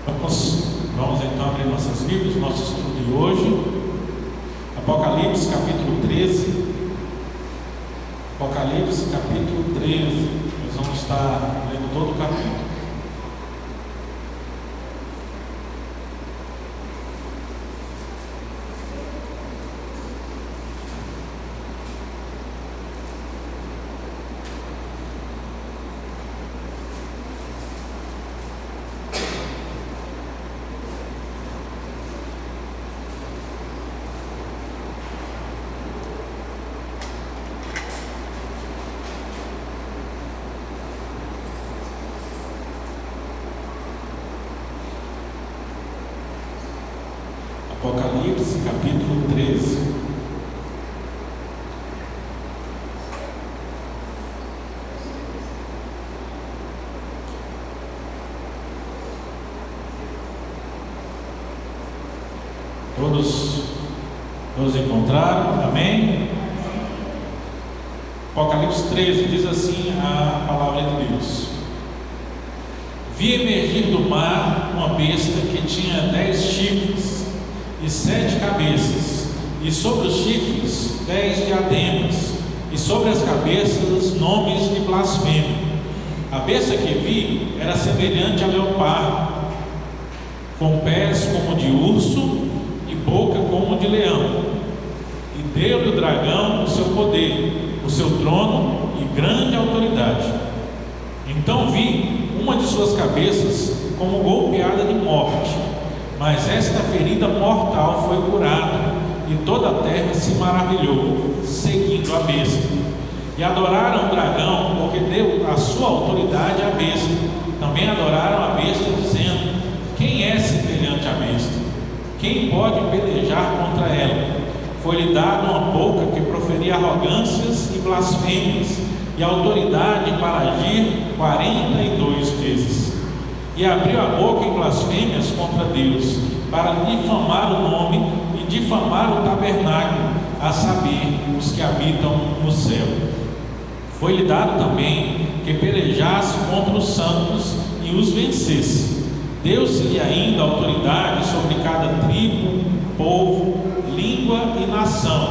Vamos então abrir nossas Bíblias, nosso estudo de hoje, Apocalipse capítulo 13. Apocalipse capítulo 13, nós vamos estar lendo todo o capítulo. Apocalipse capítulo 13. Todos nos encontraram? Amém? Apocalipse 13 diz assim a palavra de Deus: Vi emergir do mar uma besta que tinha 10 chifres e 7 cabeças, e sobre os chifres 10 diademas, e sobre as cabeças nomes de blasfêmia. A besta que vi era semelhante a leopardo, com pés como de urso e boca como de leão. E deu-lhe o dragão o seu poder, o seu trono e grande autoridade. Então vi uma de suas cabeças como golpeada de morte, mas esta ferida mortal foi curada, e toda a terra se maravilhou, seguindo a besta. E adoraram o dragão, porque deu a sua autoridade à besta. Também adoraram a besta, dizendo: Quem é semelhante à besta? Quem pode pelejar contra ela? Foi-lhe dada uma boca que proferia arrogâncias e blasfêmias, e autoridade para agir 42 vezes. E abriu a boca em blasfêmias contra Deus, para difamar o nome e difamar o tabernáculo, a saber, os que habitam no céu. Foi-lhe dado também que pelejasse contra os santos e os vencesse. Deu-se-lhe ainda autoridade sobre cada tribo, povo, língua e nação.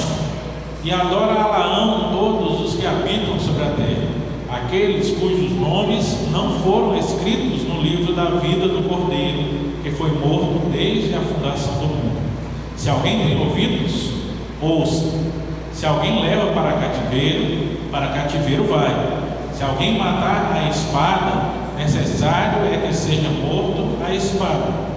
E adora a Alaão todos os que habitam sobre a terra, aqueles cujos nomes não foram escritos no livro da vida do Cordeiro, que foi morto desde a fundação do mundo. Se alguém tem ouvidos, ouça. Se alguém leva para cativeiro vai. Se alguém matar a espada, necessário é que seja morto a espada.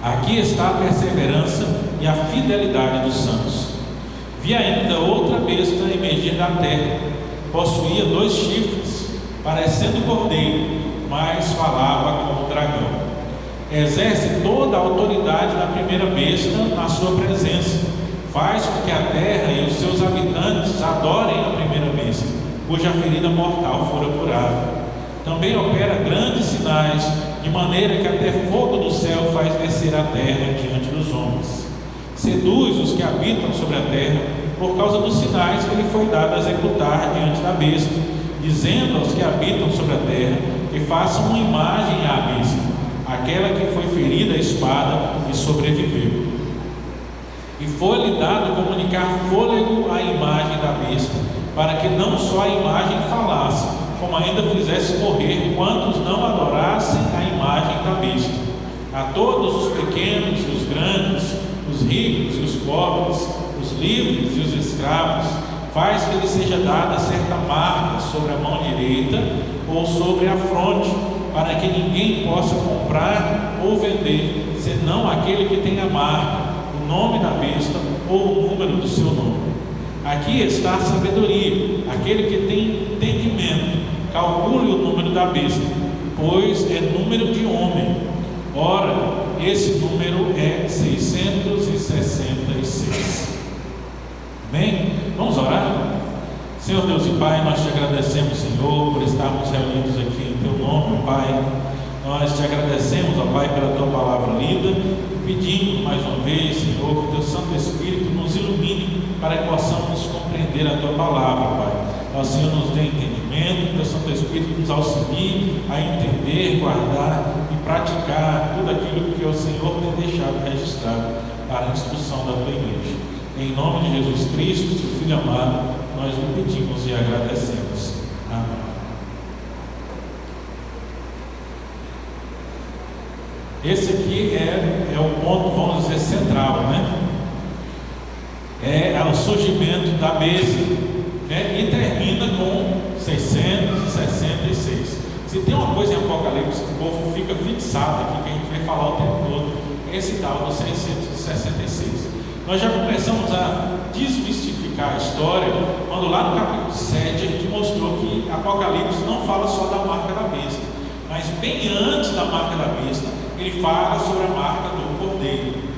Aqui está a perseverança e a fidelidade dos santos. Vi ainda outra besta emergir da terra. Possuía 2 chifres, parecendo cordeiro, mas falava como dragão. Exerce toda a autoridade da primeira besta na sua presença. Faz com que a terra e os seus habitantes adorem a primeira besta, cuja ferida mortal fora curada. Também opera grandes sinais, de maneira que até fogo do céu faz descer a terra diante dos homens. Seduz os que habitam sobre a terra por causa dos sinais que lhe foi dado a executar diante da besta, dizendo aos que habitam sobre a terra que façam uma imagem à besta, aquela que foi ferida à espada e sobreviveu. E foi-lhe dado comunicar fôlego à imagem da besta, para que não só a imagem falasse, como ainda fizesse morrer quantos não adorassem a imagem da besta. A todos os pequenos e os grandes, os ricos e os pobres, os livres e os escravos, faz que lhe seja dada certa marca sobre a mão direita ou sobre a fronte, para que ninguém possa comprar ou vender, senão aquele que tem a marca, o nome da besta ou o número do seu nome. Aqui está a sabedoria. Aquele que tem entendimento, calcule o número da besta, pois é número de homem. Ora, esse número é 666. Amém? Vamos orar? Senhor Deus e Pai, nós te agradecemos, Senhor, por estarmos reunidos aqui em Teu nome, Pai. Nós te agradecemos, ó Pai, pela Tua palavra lida, pedindo mais uma vez, Senhor, que o Teu Santo Espírito nos ilumine para que possamos compreender a Tua palavra, Pai. Ó Senhor, nos dê entendimento, que o Santo Espírito nos auxilie a entender, guardar e praticar tudo aquilo que o Senhor tem deixado registrado para a instrução da tua igreja. Em nome de Jesus Cristo, seu Filho amado, nós o pedimos e agradecemos. Amém. Esse aqui é o ponto, vamos dizer, central, né? É o surgimento da mesa, né? E termina com 666. Se tem uma coisa em Apocalipse que o povo fica fixado aqui, que a gente vai falar o tempo todo, é esse tal do 666. Nós já começamos a desmistificar a história quando lá no capítulo 7 a gente mostrou que Apocalipse não fala só da marca da besta, mas bem antes da marca da besta ele fala sobre a marca do Cordeiro.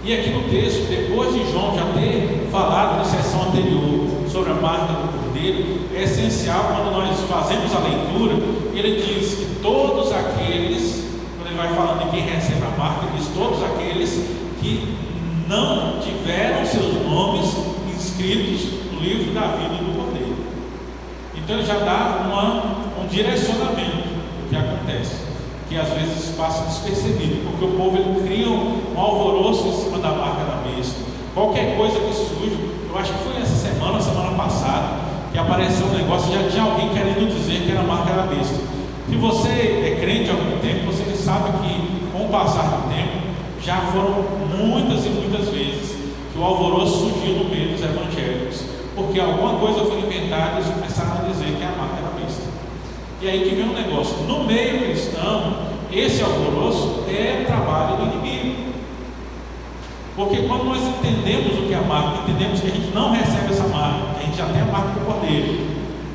E aqui no texto, depois de João já ter falado na sessão anterior sobre a marca do Cordeiro, é essencial quando nós fazemos a leitura, ele diz que todos aqueles, quando ele vai falando de quem recebe a marca, ele diz todos aqueles que não tiveram seus nomes inscritos no livro da vida do Cordeiro. Então ele já dá um direcionamento do que acontece, que às vezes passa despercebido, porque o povo ele cria um alvoroço em cima da marca da besta. Qualquer coisa que surge, eu acho que foi essa semana passada, que apareceu um negócio, já tinha alguém querendo dizer que era a marca da besta. Se você é crente há algum tempo, você sabe que com o passar do tempo, já foram muitas e muitas vezes que o alvoroço surgiu no meio dos evangélicos, porque alguma coisa foi inventada e eles começaram a dizer que é a marca da besta. E aí que vem um negócio, no meio cristão, esse alvoroço é trabalho do inimigo. Porque quando nós entendemos o que é a marca, entendemos que a gente não recebe essa marca, a gente já tem a marca do Cordeiro,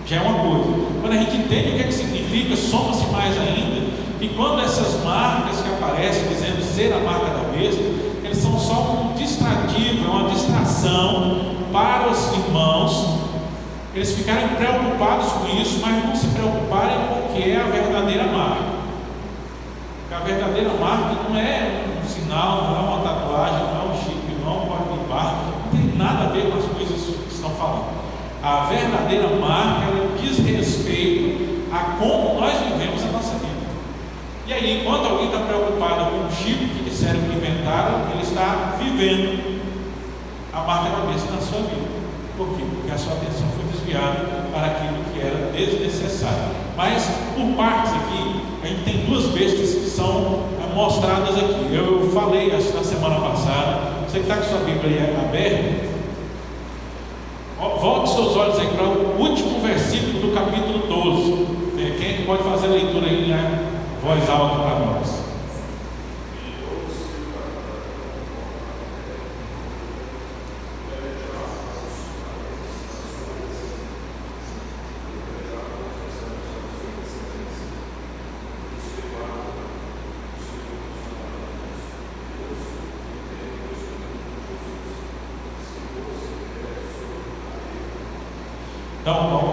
já é uma coisa. Quando a gente entende o que é que significa, soma-se mais ainda. E quando essas marcas que aparecem dizendo ser a marca da besta, eles são só um distrativo, é uma distração para os irmãos, eles ficarem preocupados com isso, mas não se preocuparem com o que é a verdadeira marca. Porque a verdadeira marca não é um sinal, não é uma tatuagem, não é um chip, não é um código de barra, não tem nada a ver com as coisas que estão falando. A verdadeira marca, ela diz respeito a como nós vivemos a nossa vida. E aí, quando alguém está preocupado com o chip que disseram que inventaram, ele está vivendo a marca da besta na sua vida. Por quê? Porque a sua atenção foi desviada para aquilo que era desnecessário. Mas, por partes aqui, a gente tem duas bestas que são mostradas aqui. Eu falei acho, na semana passada, você que está com sua Bíblia aberta, volte seus olhos aí para o último versículo do capítulo 12. Quem é que pode fazer a leitura aí, né? Voz alta para nós. Então, o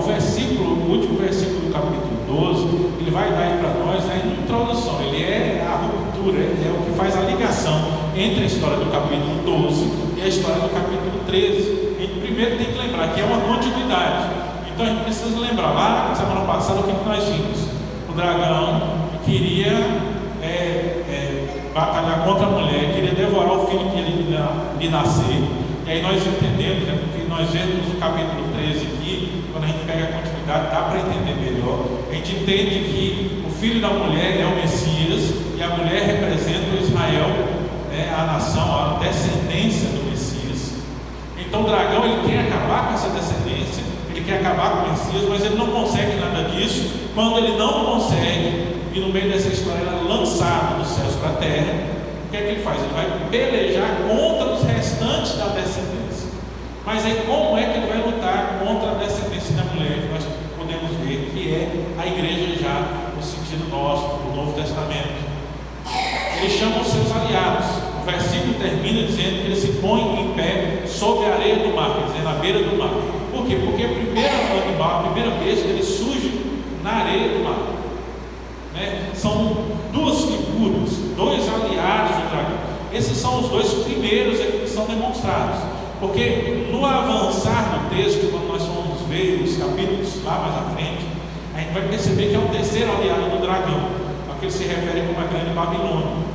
último versículo do capítulo 12, ele vai dar aí para nós a introdução, ele é a ruptura, é o que faz a ligação entre a história do capítulo 12 e a história do capítulo 13. A gente primeiro tem que lembrar que é uma continuidade. Então a gente precisa lembrar, lá na semana passada, o que nós vimos? O dragão queria batalhar contra a mulher, queria devorar o filho que ia lhe nascer. E aí nós entendemos, né, porque nós vemos no capítulo 13 aqui, quando a gente pega a continuidade, dá para entender melhor. A gente entende que o filho da mulher é o Messias e a mulher representa o Israel, né, a nação, a descendência do Messias. Então o dragão ele quer acabar com essa descendência, ele quer acabar com o Messias, mas ele não consegue nada disso. Quando ele não consegue, e no meio dessa história ele é lançado dos céus para a terra, o que é que ele faz? Ele vai pelejar contra os restantes da descendência. Mas aí como é que ele vai lutar contra a descendência da mulher? Que nós podemos ver que é a igreja já no sentido nosso, do Novo Testamento. Ele chama os seus aliados. O versículo termina dizendo que ele se põe em pé sobre a areia do mar, quer dizer, na beira do mar. Por quê? Porque o primeiro animal, a primeira besta, ele surge na areia do mar. Né? São duas figuras, dois aliados do dragão. Esses são os dois primeiros aqui que são demonstrados. Porque no avançar do texto, quando nós vamos ver os capítulos lá mais à frente, a gente vai perceber que é o terceiro aliado do dragão, a que ele se refere como a grande Babilônia.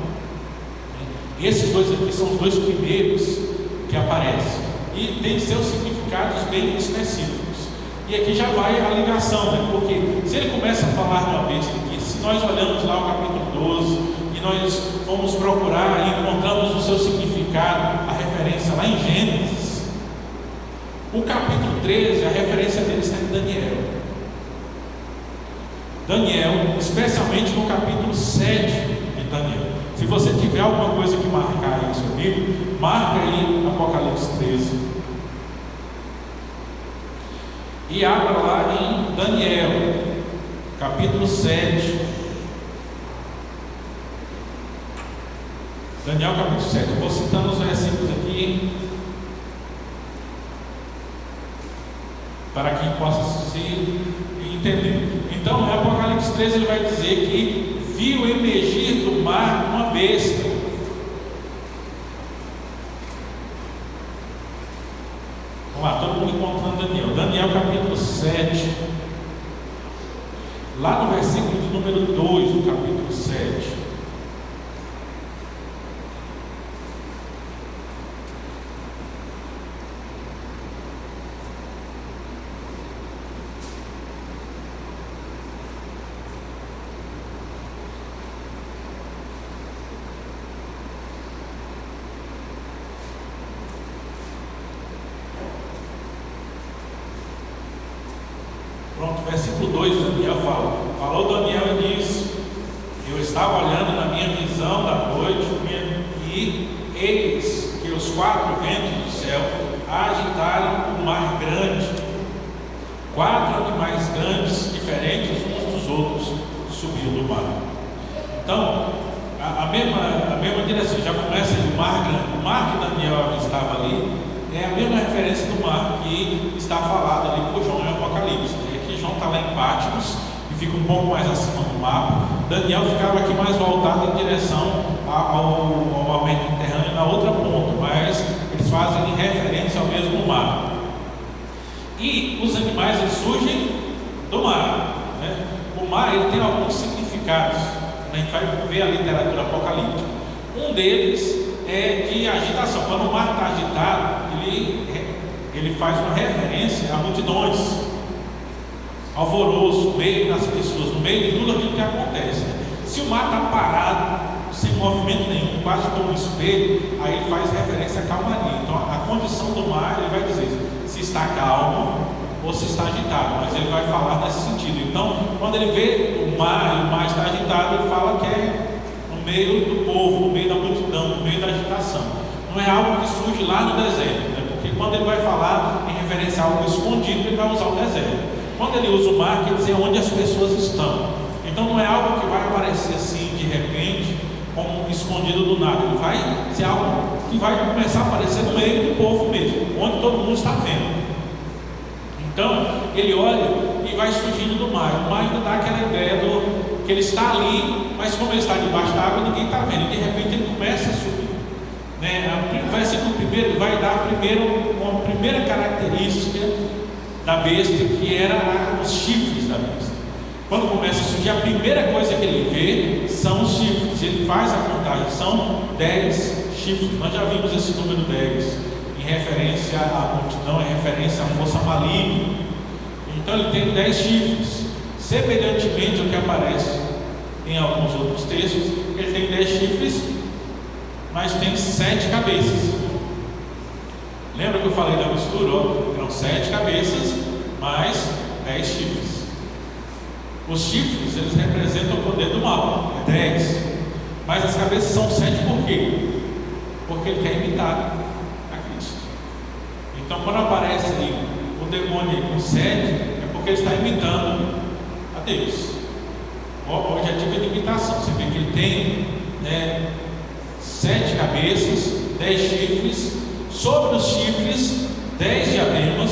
Esses dois aqui são os dois primeiros que aparecem, e tem seus significados bem específicos. E aqui já vai a ligação, né? Porque se ele começa a falar de uma besta aqui, se nós olhamos lá o capítulo 12, e nós vamos procurar e encontramos o seu significado, a referência lá em Gênesis, o capítulo 13, a referência dele está em Daniel. Daniel, especialmente no capítulo 7 de Daniel. Se você tiver alguma coisa que marcar aí no seu livro, marca aí Apocalipse 13. E abra lá em Daniel, capítulo 7. Daniel, capítulo 7. Eu vou citando os versículos aqui, para quem possa se entender. Então, em Apocalipse 13, ele vai dizer que viu emergir do mar uma besta. Vamos lá, todo mundo encontrando Daniel. Daniel capítulo 7. Lá no versículo de número 2 do capítulo 7. Pronto, versículo 2, Daniel fala. Falou Daniel e disse: eu estava olhando na minha visão da noite, e eis que os quatro ventos do céu agitaram o mar grande. Quatro animais grandes, diferentes uns dos outros, subiam do mar. Então, a mesma direção, já começa do mar grande. O mar que Daniel estava ali é a mesma referência do mar que está falado ali por João em Apocalipse. João está lá em Patmos e fica um pouco mais acima do mapa. Daniel ficava aqui mais voltado em direção ao mar Mediterrâneo, na outra ponta, mas eles fazem referência ao mesmo mar. E os animais eles surgem do mar, né? O mar ele tem alguns significados. A gente vai ver a literatura apocalíptica. Um deles é de agitação. Quando o mar está agitado, ele faz uma referência a multidões, alvoroço, no meio das pessoas, no meio de tudo aquilo que acontece. Se o mar está parado, sem movimento nenhum, quase como um espelho, aí ele faz referência à calmaria. Então a condição do mar, ele vai dizer se está calmo ou se está agitado, mas ele vai falar nesse sentido. Então, quando ele vê o mar e o mar está agitado, ele fala que é no meio do povo, no meio da multidão, no meio da agitação. Não é algo que surge lá no deserto, né? Porque quando ele vai falar em referência a algo escondido, ele vai usar o deserto. Quando ele usa o mar, quer dizer onde as pessoas estão. Então não é algo que vai aparecer assim de repente, como escondido do nada. Ele vai ser algo que vai começar a aparecer no meio do povo mesmo, onde todo mundo está vendo. Então ele olha e vai surgindo do mar. O mar ainda dá aquela ideia que ele está ali, mas como ele está debaixo da água, ninguém está vendo. E de repente ele começa a subir, né? O versículo primeiro vai dar uma primeira característica da besta, que era os chifres da besta. Quando começa a surgir, a primeira coisa que ele vê são os chifres. Ele faz a contagem, são 10 chifres. Nós já vimos esse número 10 em referência à multidão, em referência à força maligna. Então ele tem 10 chifres, semelhantemente ao que aparece em alguns outros textos. Ele tem 10 chifres, mas tem 7 cabeças. Lembra que eu falei da mistura? Eram 7 cabeças mais 10 chifres. Os chifres, eles representam o poder do mal, é 10. Mas as cabeças são 7 por quê? Porque ele quer imitar a Cristo. Então quando aparece ali o demônio com 7, é porque ele está imitando a Deus. O objetivo é de imitação. Você vê que ele tem 7 cabeças, 10 chifres. Sobre os chifres, 10 diademas.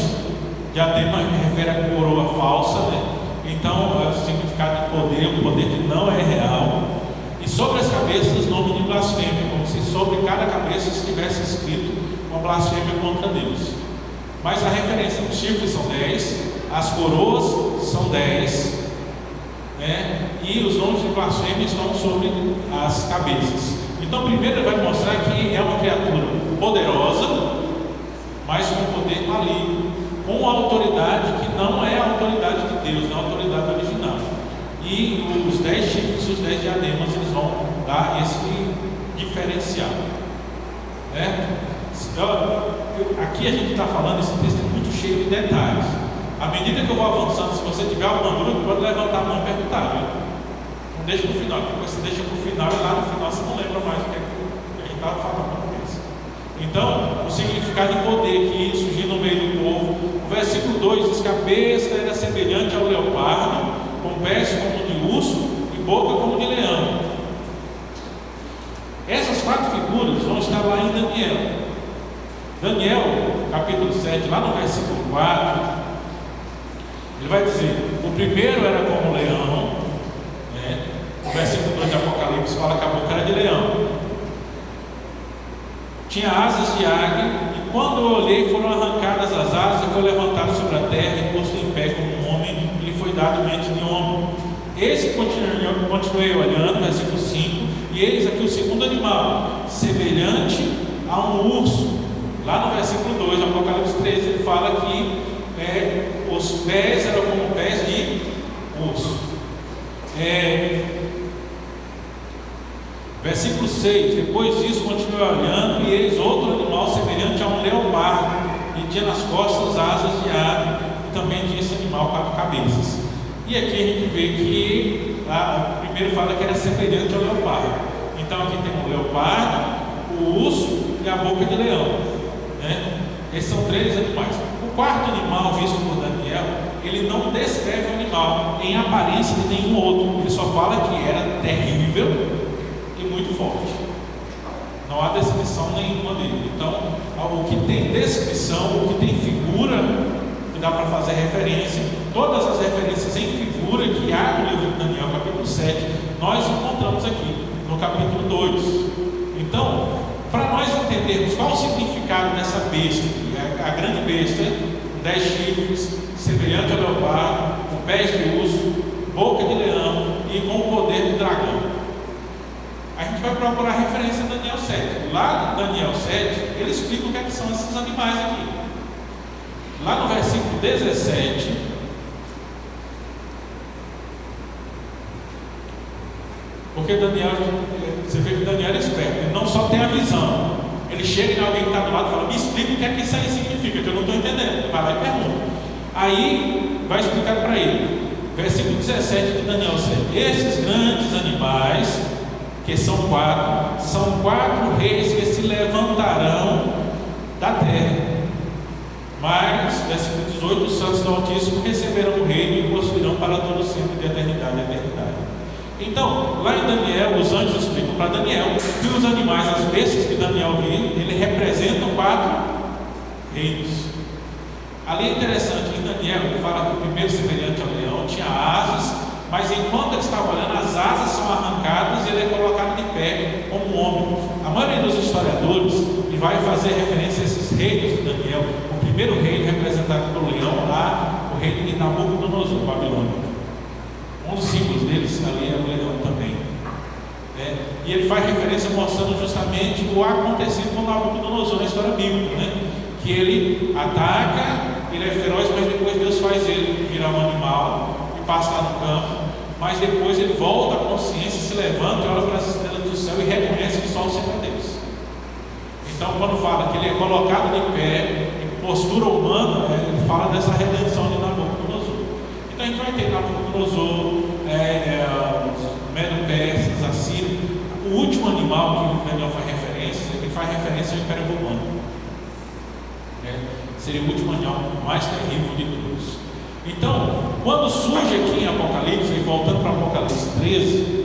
Diadema refere a coroa falsa, né? Então, o significado de poder, um poder que não é real. E sobre as cabeças, nome de blasfêmia, como se sobre cada cabeça estivesse escrito uma blasfêmia contra Deus. Mas a referência, os chifres são 10, as coroas são 10, né? E os nomes de blasfêmia estão sobre as cabeças. Então, primeiro ele vai mostrar que é uma criatura poderosa, mas com poder maligno, com uma autoridade que não é a autoridade de Deus, não é a autoridade original. E os 10 chifres e os 10 diademas, eles vão dar esse diferencial, né? Aqui a gente está falando, esse texto é muito cheio de detalhes. À medida que eu vou avançando, se você tiver alguma dúvida, pode levantar a mão e perguntar, viu? Não deixa para o final, porque você deixa para o final e lá no final você não lembra mais o que a gente estava falando. Então, o significado de poder que surgiu no meio do povo. O versículo 2 diz que a besta era semelhante ao leopardo, com pés como de urso e boca como de leão. Essas 4 figuras vão estar lá em Daniel. Daniel, capítulo 7, lá no versículo 4, ele vai dizer: o primeiro era como leão, né? O versículo 2 de Apocalipse fala que a boca era de leão, tinha asas de águia, e quando eu olhei, foram arrancadas as asas e foi levantado sobre a terra e posto em pé como um homem, e lhe foi dado mente de homem. Esse continuei olhando, versículo 5, e eis aqui o segundo animal, semelhante a um urso. Lá no versículo 2, Apocalipse 13, ele fala que os pés eram como pés de urso. Versículo 6, depois disso continuei olhando, e eis outro animal semelhante a um leopardo, e tinha nas costas asas de ave, e também tinha esse animal 4 cabeças. E aqui a gente vê que primeiro fala que era semelhante ao leopardo. Então aqui tem o leopardo, o urso e a boca de leão, né? Esses são 3 animais. O 4º animal visto por Daniel, ele não descreve o animal em aparência de nenhum outro, ele só fala que era terrível e muito forte. Não há descrição nenhuma dele. Então, o que tem descrição, o que tem figura, que dá para fazer referência, todas as referências em figura que há no livro de Daniel, capítulo 7, nós encontramos aqui no capítulo 2. Então, para nós entendermos qual o significado dessa besta, a grande besta, 10 chifres, semelhante ao leopardo, com pés de urso, boca de leão e com o poder do dragão, a gente vai procurar referência em Daniel 7. Lá em Daniel 7, ele explica o que, que são esses animais aqui. Lá no versículo 17, porque Daniel, você vê que Daniel é esperto, ele não só tem a visão, ele chega em alguém que está do lado e fala: me explica o que é que isso aí significa, que eu não estou entendendo. Ele vai lá e pergunta. Aí vai explicar para ele. Versículo 17 de Daniel 7: esses grandes animais, que são 4, são 4 reis que se levantarão da terra. Mas, versículo 18, os santos do Altíssimo receberão o reino e possuirão para todo sempre de eternidade a eternidade. Então, lá em Daniel, os anjos explicam para Daniel que os animais, as bestas que Daniel viu, ele representam 4 reinos. Ali é interessante, em Daniel, ele fala que o primeiro semelhante ao leão tinha asas, mas enquanto ele estava olhando, as asas são arrancadas e ele é colocado de pé como um homem. A maioria dos historiadores vai fazer referência a esses reinos de Daniel. O primeiro reino representado pelo leão lá, o reino de Nabucodonosor, Babilônia. Um dos símbolos deles ali é o leão também. E ele faz referência mostrando justamente o acontecido com Nabucodonosor na história bíblica, né? Que ele ataca, ele é feroz, mas depois Deus faz ele virar um animal e passa lá no campo. Mas depois ele volta à consciência, se levanta, olha para as estrelas do céu e reconhece que só o Senhor é Deus. Então, quando fala que ele é colocado de pé, em postura humana, ele fala dessa redenção de Nabucodonosor. Então, a gente vai ter Nabucodonosor, os Medo-Persas, Assírio. O último animal que o Daniel faz referência, ele faz referência ao Império Romano. Seria o último animal mais terrível de todos. Então, quando surge aqui em Apocalipse, e voltando para Apocalipse 13,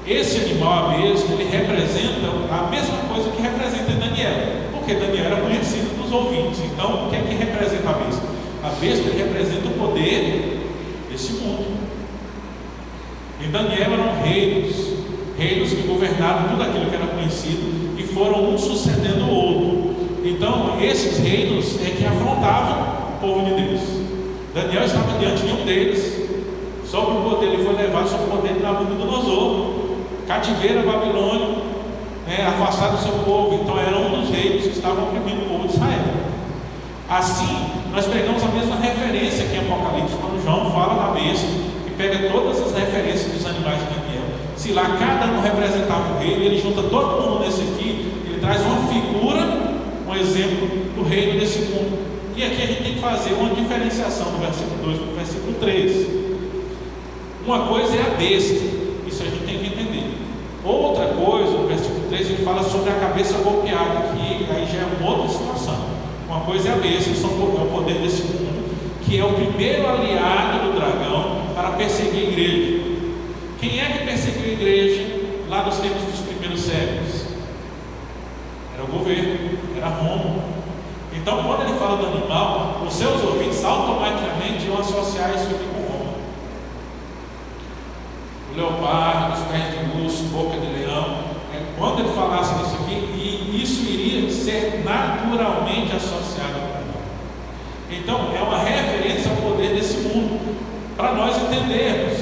esse animal, a besta, ele representa a mesma coisa que representa em Daniel, porque Daniel era conhecido dos ouvintes. Então, o que é que representa a besta? A besta representa o poder desse mundo. Em Daniel eram reinos que governaram tudo aquilo que era conhecido e foram um sucedendo o outro. Então, esses reinos é que afrontavam o povo de Deus. Daniel estava diante de um deles, sob o poder, ele foi levado sob o poder de Nabucodonosor, cativeiro a Babilônia, afastado do seu povo. Então era um dos reis que estavam oprimindo o povo de Israel. Assim, nós pegamos a mesma referência que em Apocalipse, quando João fala da besta, e pega todas as referências dos animais de Daniel. Se lá cada um representava o reino, ele junta todo mundo nesse aqui, ele traz uma figura, um exemplo do reino desse mundo. E aqui a gente tem que fazer uma diferenciação do versículo 2 para o versículo 3. Uma coisa é a besta, isso a gente tem que entender. Outra coisa, no versículo 3, ele fala sobre a cabeça golpeada, que aí já é uma outra situação. Uma coisa é a besta, que é o poder desse mundo, que é o primeiro aliado do dragão para perseguir a igreja. Quem é que perseguiu a igreja lá nos tempos dos primeiros séculos? Era o governo, era Roma. Então, quando ele fala do animal, os seus ouvintes automaticamente iam associar isso aqui com Roma. O leopardo, os pés de urso, boca de leão. Quando ele falasse disso aqui, e isso iria ser naturalmente associado com Roma. Então, é uma referência ao poder desse mundo, para nós entendermos.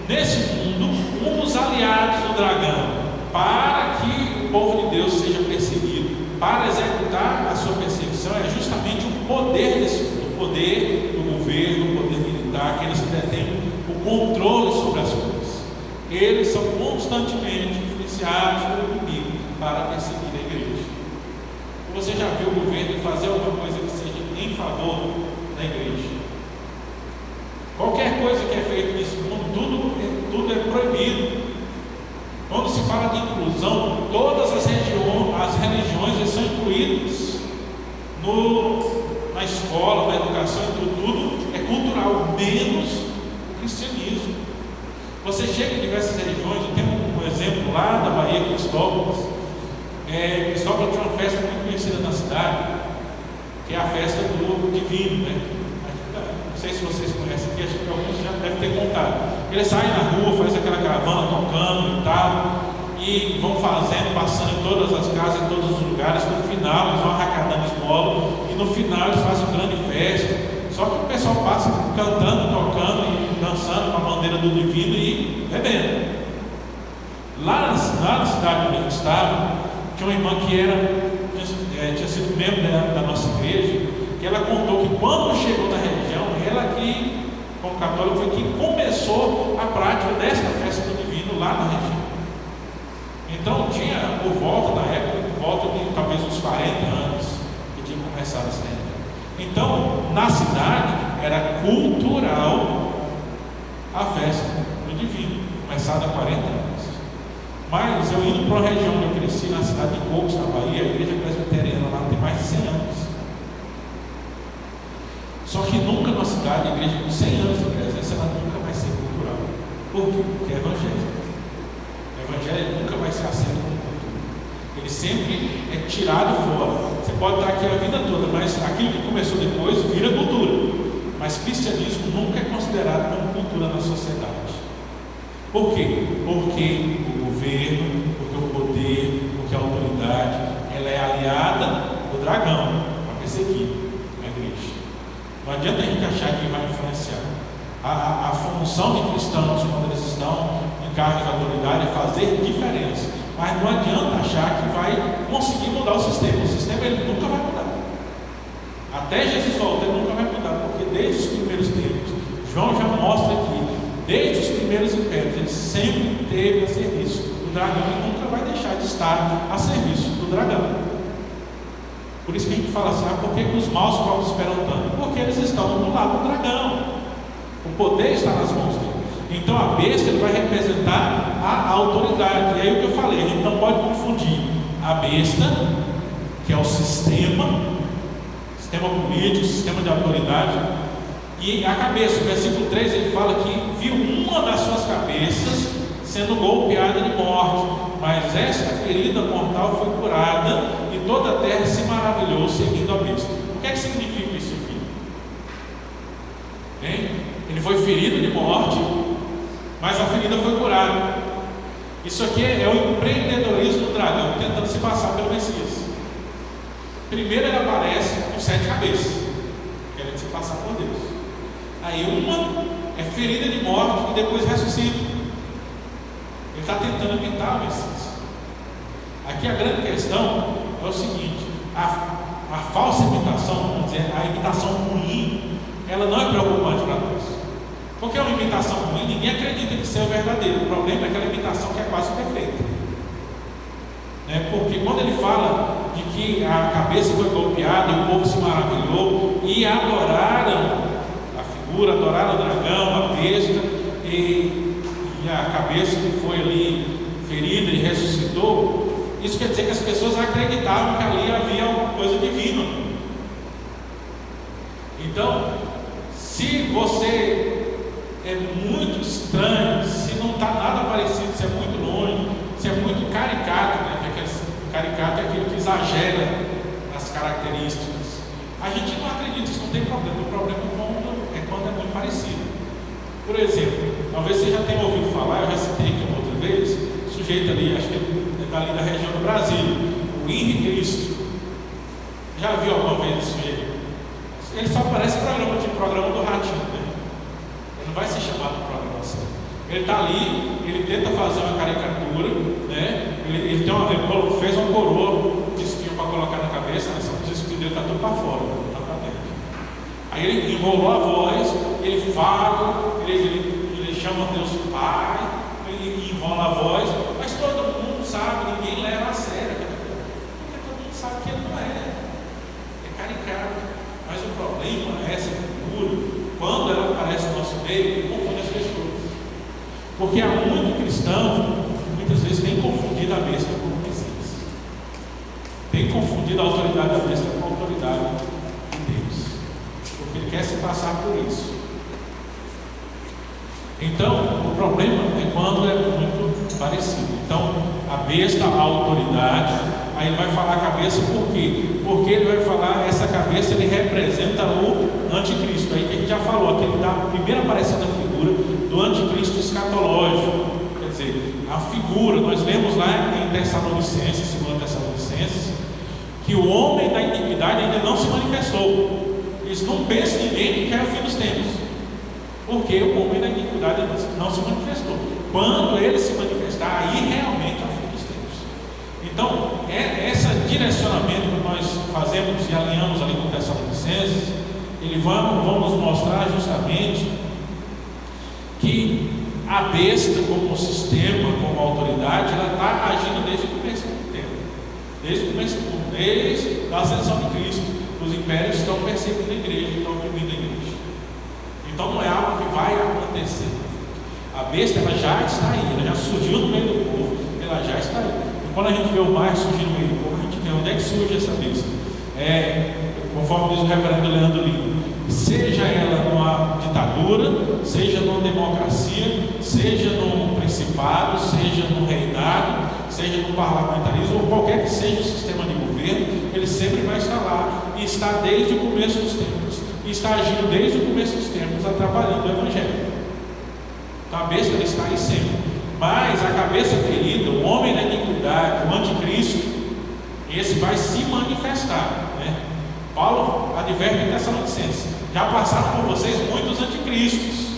Nesse mundo, um dos aliados do dragão, para que o povo de Deus seja perseguido, para executar a sua perseguição, é justamente o poder desse mundo, o poder do governo, o poder militar, aqueles que detêm o controle sobre as coisas. Eles são constantemente influenciados pelo inimigo para perseguir a igreja. Você já viu o governo fazer alguma coisa que seja em favor da igreja? Qualquer coisa que é feita nesse mundo, tudo é proibido. Quando se fala de inclusão, todas as religiões são incluídas na escola, na educação, tudo é cultural, menos o cristianismo. Você chega em diversas religiões, eu tenho um exemplo lá da Bahia, Cristópolis. Cristópolis tinha uma festa muito conhecida na cidade, que é a festa do Divino, Não sei se vocês conhecem aqui, acho que alguns já devem ter contado. Eles saem na rua, fazem aquela caravana tocando e tal, e vão passando em todas as casas, em todos os lugares. No final eles vão arrecadando esmola, e no final eles fazem uma grande festa. Só que o pessoal passa cantando, tocando e dançando com a bandeira do Divino e bebendo. Lá na cidade onde a gente estava, tinha uma irmã que tinha sido membro da nossa igreja, que ela contou que quando chegou na religião, ela que, como católica, foi que começou a prática desta festa do Divino lá na região. Então tinha por volta da época, por volta de talvez uns 40 anos que tinha começado essa época. Então, na cidade era cultural a festa do Divino, começada há 40 anos. Mas eu indo para uma região onde eu cresci, na cidade de Cocos, na Bahia, a igreja presbiteriana lá tem mais de 100 anos. Só que nunca na cidade, a igreja com 100 anos de presença, ela nunca vai ser cultural. Por quê? Porque é evangélico. O evangelho nunca vai ser aceito como cultura. Ele sempre é tirado fora. Você pode estar aqui a vida toda, mas aquilo que começou depois vira cultura. Mas cristianismo nunca é considerado como cultura na sociedade. Por quê? Porque o governo, porque o poder, porque a autoridade, ela é aliada do dragão para perseguir a igreja. Não adianta a gente achar que vai influenciar. A função de cristãos, quando eles estão em cargos de autoridade, é fazer diferença. Mas não adianta achar que vai conseguir mudar o sistema. O sistema ele nunca vai mudar. Até Jesus voltar, ele nunca vai mudar, porque desde os primeiros tempos, João já mostra que, desde os primeiros impérios, ele sempre esteve a serviço do dragão e nunca vai deixar de estar a serviço do dragão. Por isso que a gente fala assim, por que os maus povos esperam tanto? Porque eles estão do lado do dragão. O poder está nas mãos dele. Então a besta ele vai representar a autoridade. E aí o que eu falei, a gente não pode confundir a besta, que é o sistema político, sistema de autoridade, e a cabeça. O versículo 3 ele fala que viu uma das suas cabeças sendo golpeada de morte, mas esta ferida mortal foi curada e toda a terra se maravilhou seguindo a besta. O que é que significa isso aqui? Ele foi ferido de morte, mas a ferida foi curada. Isso aqui é o empreendedorismo do dragão tentando se passar pelo Messias. Primeiro ele aparece com 7 cabeças, querendo se passar por Deus. Aí uma é ferida de morte e depois ressuscita. Ele está tentando imitar o Messias. Aqui a grande questão é o seguinte: a falsa imitação, vamos dizer, a imitação ruim, ela não é preocupante para nós. Porque é uma imitação ruim, ninguém acredita que seja verdadeiro. O problema é aquela imitação que é quase perfeita. Porque quando ele fala de que a cabeça foi golpeada e o povo se maravilhou e adoraram a figura, adoraram o dragão, a besta, e a cabeça que foi ali ferida e ressuscitou, isso quer dizer que as pessoas acreditavam que ali havia alguma coisa divina. Então, se você é muito estranho, se não está nada parecido, se é muito longe, se é muito caricato, caricato é aquilo que exagera as características, a gente não acredita, isso não tem problema. O problema é quando é muito parecido. Por exemplo, talvez você já tenha ouvido falar, eu já citei aqui uma outra vez, sujeito ali, acho que é dali da região do Brasil, o Henrique Cristo. Já viu alguma vez esse sujeito? Ele só parece programa do Ratinho, né? Ele não vai ser chamado de programa assim. Ele está ali, ele tenta fazer uma caricatura, né? Ele fez uma coroa de espinho para colocar na cabeça, né? Só que o espinho dele está tudo para fora, não está para dentro. Aí ele enrolou a voz, ele fala, ele chama Deus Pai, ele enrola a voz, mas todo mundo sabe, ninguém leva a sério, porque todo mundo sabe que ele não é caricato. Mas o problema é essa figura, quando ela aparece no nosso meio, confunde as pessoas. Porque há muito cristão, muitas vezes, tem confundido a besta com o Messias. Tem confundido a autoridade da besta com a autoridade de Deus. Porque ele quer se passar por isso. Então, o problema é quando é muito parecido. Então, a besta, a autoridade, aí ele vai falar a cabeça por quê? Porque ele vai falar, essa cabeça, ele representa o anticristo. Aí que a gente já falou, aqui ele dá a primeira aparecida figura do anticristo escatológico. Quer dizer, a figura, nós lemos lá em Tessalonicenses, 2 Tessalonicenses, que o homem da iniquidade ainda não se manifestou. Eles não pensam em ninguém que é o fim dos tempos. Porque o homem da iniquidade não se manifestou. Quando ele se manifestar, aí realmente é o fim dos tempos. Então, esse direcionamento que nós fazemos e alinhamos ali com Tessalonicenses, ele vamos mostrar justamente que a besta, como sistema, como autoridade, ela está agindo desde o começo do tempo, desde o começo do mundo, desde a ascensão de Cristo. Os impérios estão perseguindo a igreja, estão oprimindo a igreja. Então não é algo que vai acontecer. A besta, ela já está aí, ela já surgiu no meio do povo, ela já está aí. E quando a gente vê o mar surgir no meio do povo, a gente vê onde é que surge essa besta. Conforme diz o reverendo Leandro Lima, seja ela numa ditadura, seja numa democracia, seja num principado, seja num reinado, seja no parlamentarismo, ou qualquer que seja o sistema de governo, ele sempre vai estar lá e está desde o começo dos tempos, e está agindo desde o começo dos tempos, atrapalhando o Evangelho. Então a besta está aí sempre, mas a cabeça ferida, o homem da iniquidade, o anticristo, esse vai se manifestar, né? Paulo adverte em Tessalonicenses: já passaram por vocês muitos anticristos,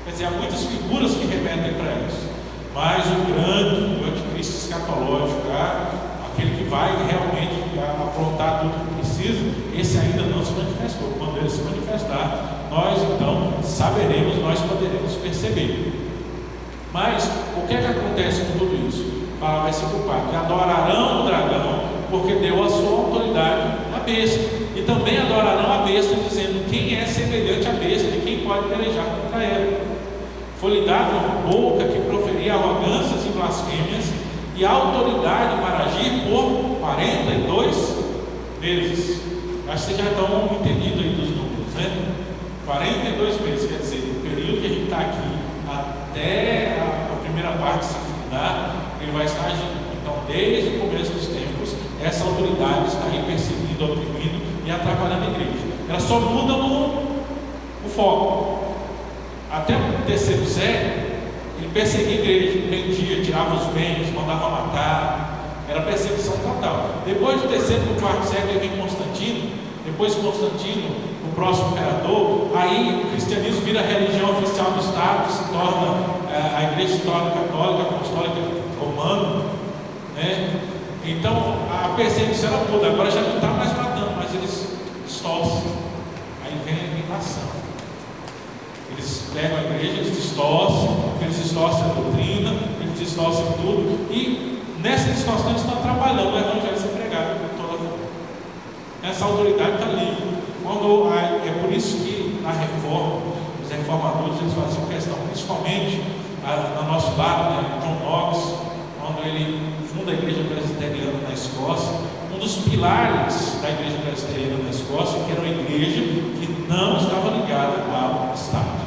quer dizer, há muitas figuras que remetem para isso, mas o grande, o anticristo escatológico, aquele que vai realmente afrontar tudo que precisa, esse ainda não se manifestou. Quando ele se manifestar, nós então saberemos, nós poderemos perceber. Mas o que é que acontece com tudo isso? Vai se culpar que adorarão o dragão, porque deu a sua autoridade à besta, e também adorarão a besta, dizendo: quem é semelhante à besta e quem pode pelejar contra ela? Foi-lhe dada uma boca que proferia arrogâncias e blasfêmias, e autoridade para agir por 42 meses. Acho que vocês já estão entendidos aí dos números, né? 42 meses, quer dizer, o período que a gente está aqui até a primeira parte se fundar, ele vai estar agindo. Então, desde o começo dos tempos, essa autoridade está aí perseguindo, oprimindo e atrapalhando a igreja. Ela só muda o foco. Até o terceiro século, ele perseguia a igreja, prendia, tirava os bens, mandava matar, era perseguição total. Depois do terceiro e do quarto século, ele vem Constantino. Depois Constantino, o próximo imperador, aí o cristianismo vira a religião oficial do Estado, se torna, a igreja se torna católica, apostólica, romana, né? Então a perseguição era toda, agora já não está mais matando, mas eles distorcem. Aí vem a imitação. Eles pegam a igreja, eles distorcem a doutrina, eles distorcem tudo, e nessa distorção eles estão trabalhando o evangelho ser pregado por toda a forma. Essa autoridade está livre. É por isso que na reforma, os reformadores eles faziam questão, principalmente no nosso lado, né, John Knox, quando ele funda a igreja presbiteriana na Escócia, um dos pilares da igreja presbiteriana na Escócia, que era uma igreja que não estava ligada ao Estado,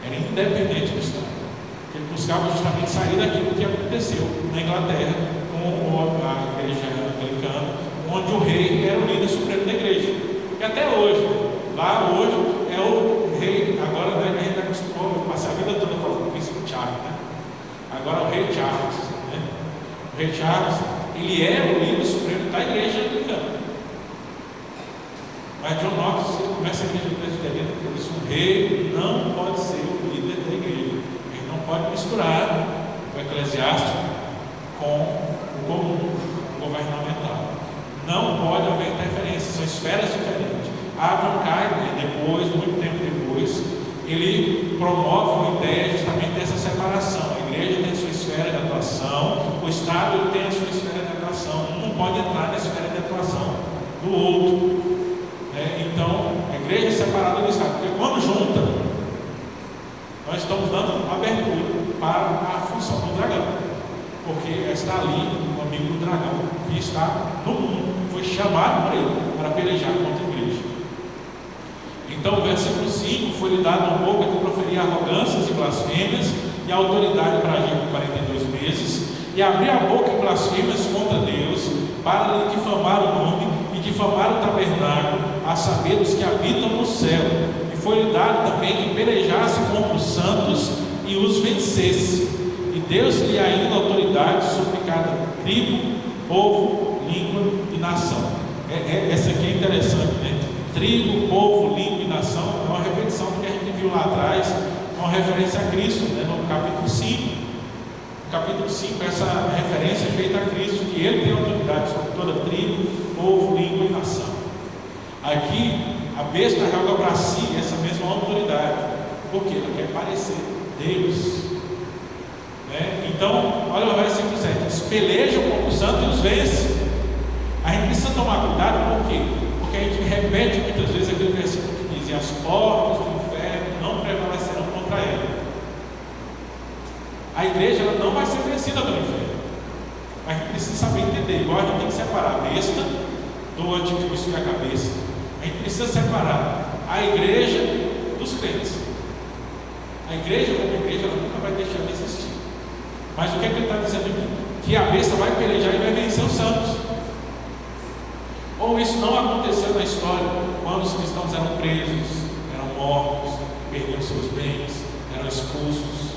era independente do Estado. Ele buscava justamente sair daquilo que aconteceu na Inglaterra com a igreja anglicana, onde o rei era o líder supremo da igreja. E até hoje, lá hoje é o rei, agora a gente acostumou, passar a vida toda falando príncipe Charles, né? Agora é o rei Charles, né? O rei Charles, ele é o líder supremo da igreja anglicana. Mas John Knox, ele começa a igreja presbiteriana, porque diz: o rei não pode ser o líder da igreja. Ele não pode misturar o eclesiástico com o comum, o governamental. Não pode haver interferência, são esferas diferentes. Abraham Kuyper, depois, muito tempo depois, ele promove uma ideia justamente dessa separação. A igreja tem a sua esfera de atuação, o Estado tem a sua esfera de atuação. Um não pode entrar na esfera de atuação do outro. Então, a igreja é separada do Estado, porque quando junta, nós estamos dando abertura para a função do dragão, porque está ali o amigo do dragão, que está no mundo, foi chamado por ele para pelejar contra a igreja. Então, o versículo 5: foi-lhe dado uma boca que proferia arrogâncias e blasfêmias, e a autoridade para agir por 42 meses, e abrir a boca em blasfêmias contra Deus, para lhe difamar o nome e difamar o tabernáculo, a saber os que habitam no céu. E foi-lhe dado também que pelejasse contra os santos e os vencesse. E Deus-lhe ainda autoridade sobre cada tribo, povo, língua e nação. Essa aqui é interessante, né? Tribo, povo, língua e nação é uma repetição do que a gente viu lá atrás, uma referência a Cristo, né? No capítulo 5. No capítulo 5, essa referência é feita a Cristo, que ele tem autoridade sobre toda tribo, povo, língua e nação. Aqui, a besta joga para si essa mesma autoridade, porque ela quer parecer Deus. Então, olha o versículo 7: eles pelejam contra os santos e os vencem. A gente precisa tomar cuidado, por quê? Porque a gente repete muitas vezes aquele versículo que diz: e as portas do inferno não prevalecerão contra ela. A igreja ela não vai ser vencida pelo inferno. A gente precisa saber entender, igual a gente tem que separar a besta do anticristo que é a cabeça. A gente precisa separar a igreja dos crentes. A igreja, como igreja, ela nunca vai deixar de existir. Mas o que é que ele está dizendo aqui? Que a besta vai pelejar e vai vencer os santos. Ou isso não aconteceu na história, quando os cristãos eram presos, eram mortos, perdiam seus bens, eram expulsos.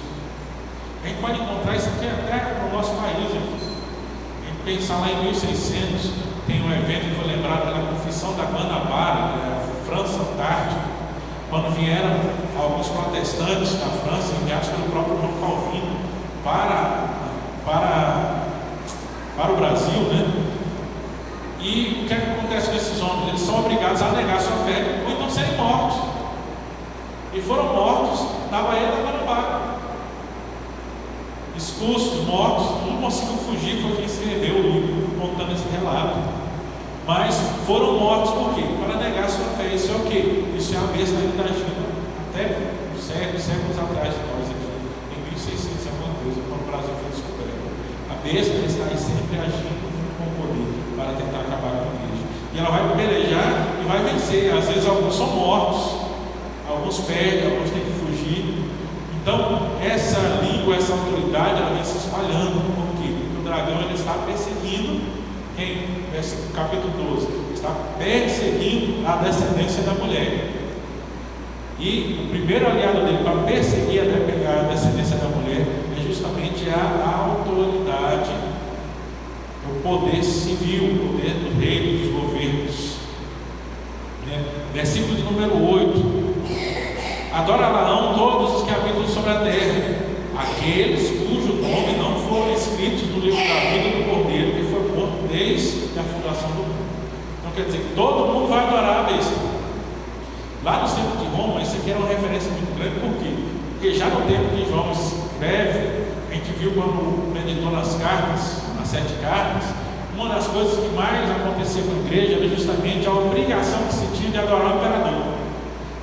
A gente pode encontrar isso aqui até no nosso país. A gente pensar lá em 1600, tem um evento que foi lembrado pela Confissão da Guanabara, da França Antártica, quando vieram alguns protestantes da França, enviados pelo próprio João Calvino, para o Brasil, né? E o que acontece com esses homens? Eles são obrigados a negar sua fé, ou então serem mortos. E foram mortos na Baía da Guanabara. Expulsos, mortos, não conseguiu fugir, foi quem escreveu o livro contando esse relato. Mas foram mortos por quê? Para negar sua fé. Isso é o quê? Isso é a besta ainda agindo até séculos atrás de nós aqui, em 1600 alguma coisa, quando o Brasil foi descoberto. A besta está aí sempre agindo com o poder para tentar acabar com a igreja. E ela vai pelejar e vai vencer. Às vezes alguns são mortos, alguns perdem, alguns têm que fugir. Então, essa língua, essa autoridade, ela vem se espalhando. Por quê? Porque o dragão ele está perseguindo quem? Capítulo 12. Está perseguindo a descendência da mulher. E o primeiro aliado dele para perseguir a descendência da mulher é justamente a autoridade, o poder civil, o poder do rei, dos governos. Versículo de número 8. Adorarão todos os que habitam sobre a terra, aqueles cujo nome não foram escritos no livro da vida do Cordeiro, que foi morto desde a fundação do mundo. Então quer dizer que todo mundo vai adorar a besta. Lá no centro de Roma, isso aqui era uma referência muito grande, por quê? Porque já no tempo que João escreve, a gente viu quando meditou nas cartas, nas 7 cartas, uma das coisas que mais acontecia com a igreja era justamente a obrigação que se tinha de adorar o imperador.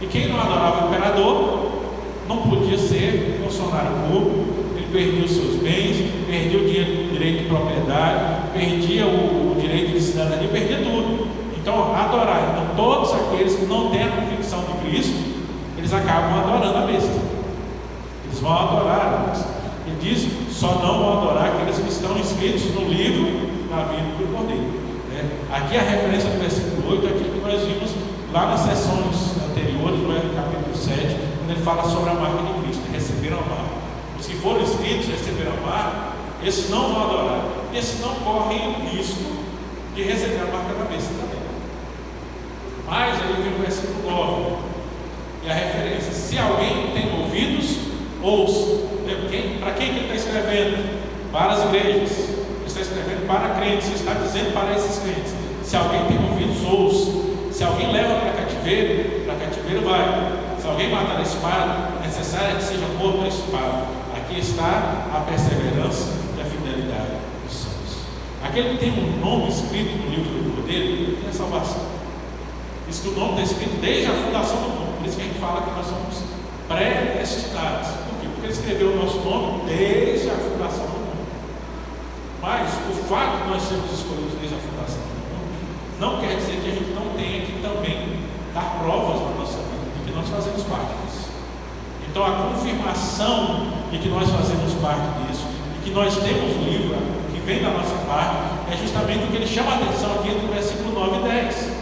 E quem não adorava o imperador não podia ser funcionário público, ele perdia os seus bens, perdia o direito de propriedade, perdia o direito de cidadania, perdia tudo. Então, adorar. Então, todos aqueles que não têm a convicção de Cristo, eles acabam adorando a besta. Eles vão adorar a besta. Ele diz: só não vão adorar aqueles que estão inscritos no livro da vida do Cordeiro. Aqui a referência do versículo 8 é aquilo que nós vimos lá nas sessões anteriores, no capítulo 7, quando ele fala sobre a marca de Cristo, receberam a marca. Os que foram inscritos, receberam a marca, esses não vão adorar, esses não correm o risco de receber a marca da besta também. Mas aí vem o versículo 9, e a referência: se alguém tem ouvidos, ouça. Para quem que ele está escrevendo? Para as igrejas. Ele está escrevendo para crentes, ele está dizendo para esses crentes: se alguém tem ouvidos, ouça. Se alguém leva para cativeiro vai. Se alguém matar a espada, é necessário que seja morto a espada. Aqui está a perseverança e a fidelidade dos santos. Aquele que tem um nome escrito no livro do Cordeiro, ele tem a salvação. Diz que o nome está escrito desde a fundação do mundo. Por isso que a gente fala que nós somos predestinados. Por quê? Porque ele escreveu o nosso nome desde a fundação do mundo. Mas o fato de nós sermos escolhidos desde a fundação do mundo não quer dizer que a gente não tenha que também dar provas na nossa vida de que nós fazemos parte disso. Então a confirmação de que nós fazemos parte disso, de que nós temos o livro que vem da nossa parte, é justamente o que ele chama a atenção aqui entre o versículo 9 e 10.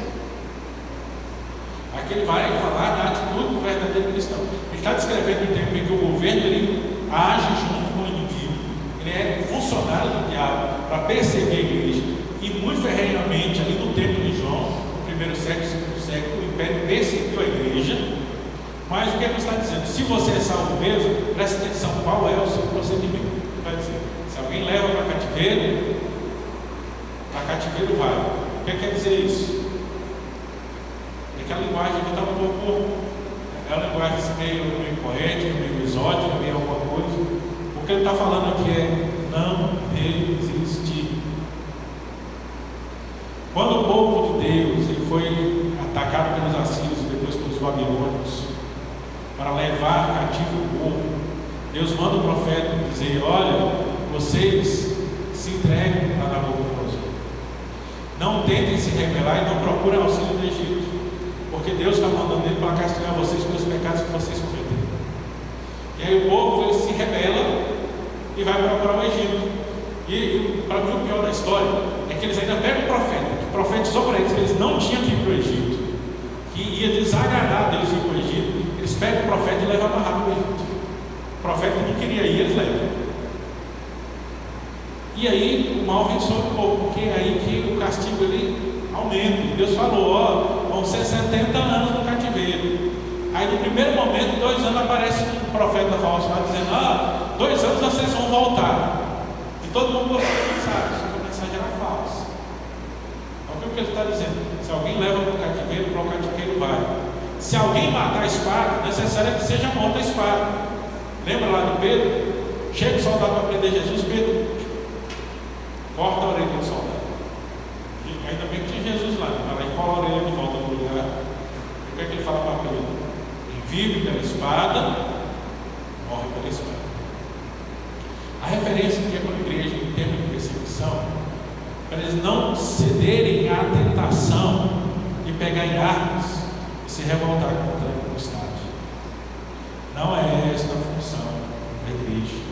Aqui ele vai falar da atitude do verdadeiro cristão. Ele está descrevendo o tempo em que o governo ele age junto com o indivíduo, ele é funcionário do diabo para perseguir a igreja. E muito ferrenhamente, ali no tempo de João, no primeiro século, segundo século, o império perseguiu a igreja. Mas o que ele está dizendo? Se você é salvo mesmo, preste atenção, qual é o seu procedimento? Ele vai dizer: se alguém leva para cativeiro vai. O que quer dizer isso? É que a linguagem aqui está um pouco, é uma linguagem meio poética, meio exótica, meio alguma coisa. O que ele está falando aqui é: não resistir. Quando o povo de Deus ele foi atacado pelos assírios e depois pelos babilônios para levar cativo o povo, Deus manda o profeta dizer: olha, vocês se entreguem a Nabucodonosor, não tentem se rebelar e não procurem auxílio do Egito, porque Deus está mandando ele para castigar vocês pelos pecados que vocês cometeram. E aí o povo ele se rebela e vai procurar o Egito. E para mim o pior da história é que eles ainda pegam o profeta, que profetizou para eles que eles não tinham que ir para o Egito, que ia desagradar Deus ir para o Egito. Eles pegam o profeta e levam amarrado para o Egito. O profeta não queria ir, eles levam. E aí o mal vem sobre o povo, porque é aí que o castigo ele aumenta. Deus falou: vão ser 70 anos no cativeiro. Aí no primeiro momento, 2 anos, aparece um profeta falso lá dizendo: 2 anos vocês vão voltar. Todo mundo gostou da mensagem, só que a mensagem era falsa. Então o que ele está dizendo? Se alguém leva para o cativeiro vai. Se alguém matar a espada, é necessário que seja morta a espada. Lembra lá de Pedro? Chega o soldado para prender Jesus, Pedro corta a orelha do soldado. E ainda bem que tinha Jesus lá, ele vai lá e cola a orelha de volta para o lugar. O que é que ele fala para Pedro? Quem vive pela espada, morre pela espada. A referência que é para a igreja em termos de perseguição, para eles não cederem à tentação de pegar em armas e se revoltar contra o Estado. Não é esta a função da igreja.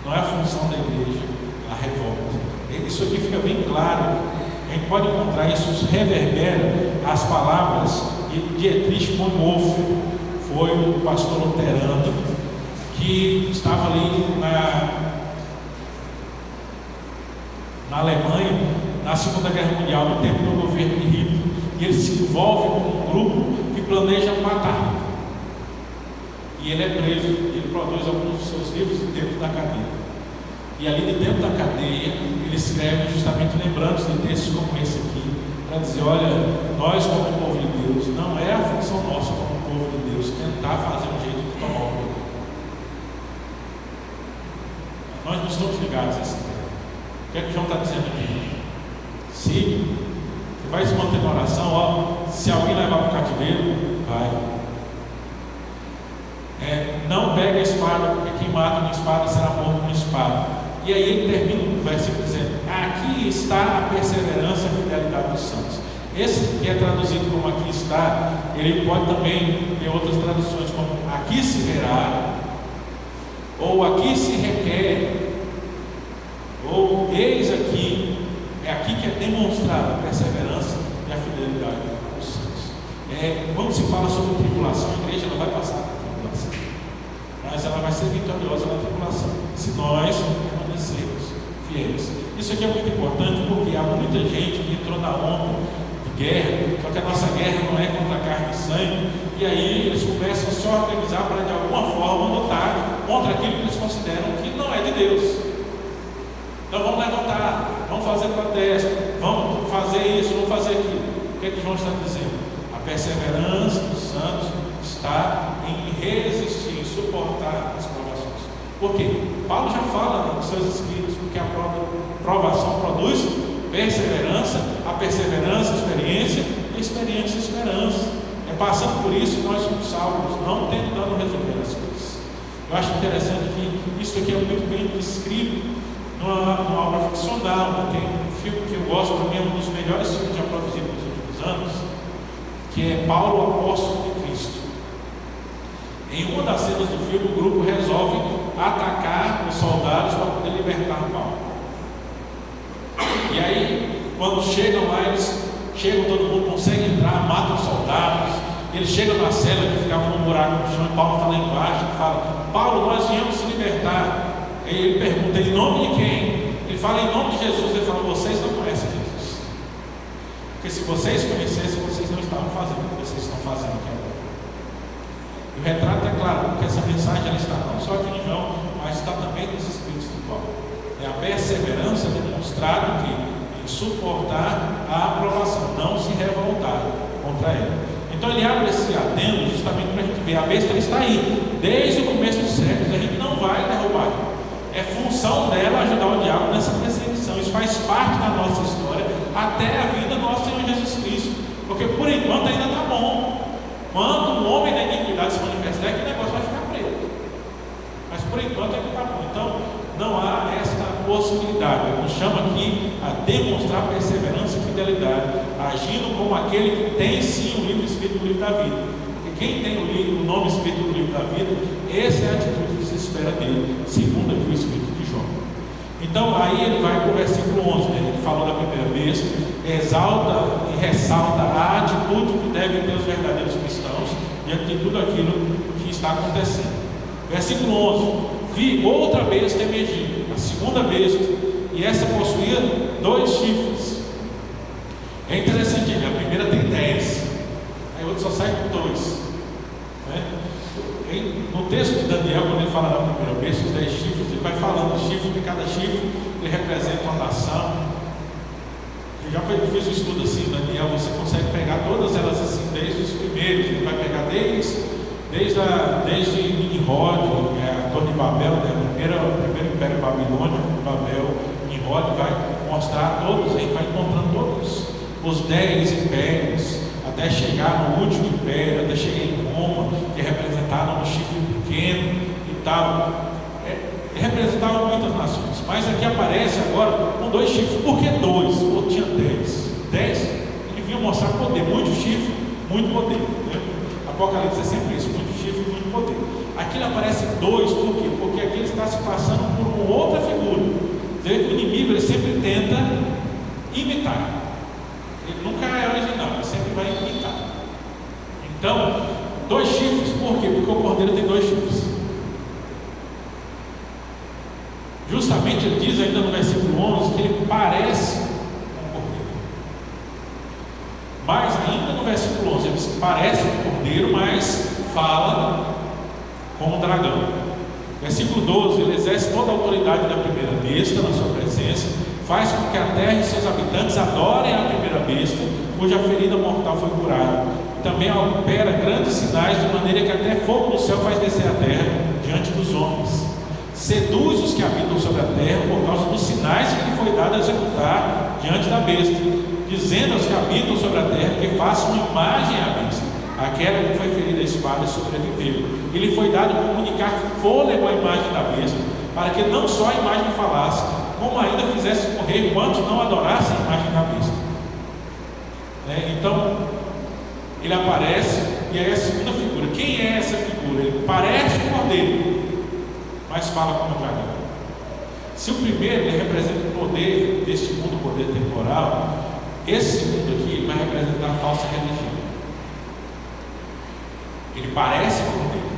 Não é a função da igreja a revolta. Isso aqui fica bem claro. A gente pode encontrar isso, reverbera as palavras de Dietrich Bonhoeffer, foi um pastor luterano que estava ali na Alemanha, na Segunda Guerra Mundial, no tempo do governo de Hitler. e ele se envolve com um grupo que planeja matar. E ele é preso, ele produz alguns dos seus livros dentro da cadeia. E ali de dentro da cadeia, ele escreve justamente lembrando de textos como esse aqui, para dizer: olha, nós como povo de Deus, não é a função nossa como povo de Deus tentar fazer um jeito de tomar o poder. Nós não estamos ligados a essa ideia. O que é que João está dizendo aqui? Se você vai se manter na oração, ó, se alguém levar para o cativeiro, vai. Não pegue a espada, porque quem mata uma espada será morto com espada. E aí ele termina o versículo dizendo: aqui está a perseverança e a fidelidade dos santos. Esse que é traduzido como aqui está, ele pode também ter outras traduções como aqui se verá, ou aqui se requer, ou eis aqui. É aqui que é demonstrada a perseverança e a fidelidade dos santos. Quando se fala sobre tribulação, a igreja não vai passar por tribulação, mas ela vai ser vitoriosa na tribulação, se nós permanecermos fiéis. Isso aqui é muito importante, porque há muita gente que entrou na onda de guerra, só que a nossa guerra não é contra carne e sangue, e aí eles começam a se organizar para de alguma forma lutar contra aquilo que eles consideram que não é de Deus. Então vamos levantar, vamos fazer protesto, vamos fazer isso, vamos fazer aquilo. O que é que João está dizendo? A perseverança dos santos está em resistir, em suportar as provações. Por quê? Paulo já fala nos seus escritos, porque a provação produz perseverança, a perseverança, experiência, e a experiência, esperança. É passando por isso que nós somos salvos, não tentando resolver as coisas. Eu acho interessante que isso aqui é muito bem descrito numa obra ficcional. Tem um filme que eu gosto, para mim é um dos melhores filmes já produzidos nos últimos anos, que é Paulo, Apóstolo de Cristo. Em uma das cenas do filme, o grupo resolve atacar os soldados para poder libertar Paulo. E aí, quando chegam lá, todo mundo consegue entrar, matam os soldados. Eles chegam na cela que ficava num buraco no chão, e Paulo está lá embaixo e fala: Paulo, nós viemos se libertar. Aí ele pergunta: em nome de quem? Ele fala: em nome de Jesus. Ele fala: vocês não conhecem Jesus, porque se vocês conhecessem, vocês não estavam fazendo o que vocês estão fazendo aqui agora. E o retrato é claro, porque essa mensagem ela está não só aqui em João, mas está também nos escritos de Paulo. É a perseverança demonstrada que em suportar a aprovação, não se revoltar contra ela. Então ele abre esse adendo justamente para a gente ver: a besta está aí desde o começo dos séculos, a gente não vai derrubar. É função dela ajudar o diabo nessa perseguição. Isso faz parte da nossa história até a vida do nosso Senhor Jesus Cristo, porque por enquanto ainda está bom. Quando o homem da iniquidade se manifestar, que o negócio vai ficar preto, mas por enquanto ainda está bom. Então não há esta possibilidade. Ele nos chama aqui a demonstrar perseverança e fidelidade, agindo como aquele que tem sim o livro escrito no livro da vida. Porque quem tem o nome escrito no livro da vida, essa é a atitude que se espera dele, segundo aqui o escrito de João. Então aí ele vai para o versículo 11, né? Ele falou da primeira vez, exalta e ressalta a atitude que devem ter os verdadeiros cristãos diante de tudo aquilo que está acontecendo. Versículo 11: vi outra besta emergir, a segunda besta, e essa possuía 2 chifres. É interessante, a primeira tem 10, aí a outra só sai com 2, né? No texto de Daniel, quando ele fala da primeira besta, os 10 chifres, ele vai falando o chifre, de cada chifre ele representa uma nação. Eu já fiz um estudo assim, Daniel, você consegue pegar todas elas assim, desde os primeiros. Ele vai pegar desde Nimrod, a Torre de Babel, né? O primeiro império babilônico, Babel, Nimrod, vai mostrar todos, aí vai encontrando todos os 10 impérios, até chegar no último império, até chegar em Roma, que é representado no chifre pequeno e tal. Representava muitas nações, mas aqui aparece agora com 2 chifres. Por que 2? O outro tinha 10. 10, ele vinha mostrar poder, muito chifre, muito poder, né? Apocalipse é sempre isso, muito chifre, muito poder. Aqui aparece 2, por quê? Porque aqui ele está se passando por uma outra figura. Você vê que o inimigo ele sempre tenta imitar, ele nunca é original, ele sempre vai imitar. Então, 2 chifres, por quê? Porque o cordeiro tem 2 chifres. Justamente ele diz ainda no versículo 11 que ele parece um cordeiro. Mais ainda, versículo 11, ele parece um cordeiro, mas fala como um dragão. Versículo 12, ele exerce toda a autoridade da primeira besta na sua presença, faz com que a terra e seus habitantes adorem a primeira besta, cuja ferida mortal foi curada. Também opera grandes sinais, de maneira que até fogo do céu faz descer a terra diante dos homens. Seduz os que habitam sobre a terra por causa dos sinais que lhe foi dado a executar diante da besta, dizendo aos que habitam sobre a terra que façam uma imagem à besta, aquela que foi ferida a espada e sobreviveu. E lhe foi dado comunicar fôlego à imagem da besta, para que não só a imagem falasse, como ainda fizesse morrer quantos não adorassem a imagem da besta. Então, ele aparece, e aí a segunda figura. Quem é essa figura? Ele parece um cordeiro, mas fala como dragão. Se o primeiro ele representa o poder deste mundo, o poder temporal, esse segundo aqui vai representar a falsa religião. Ele parece um cordeiro,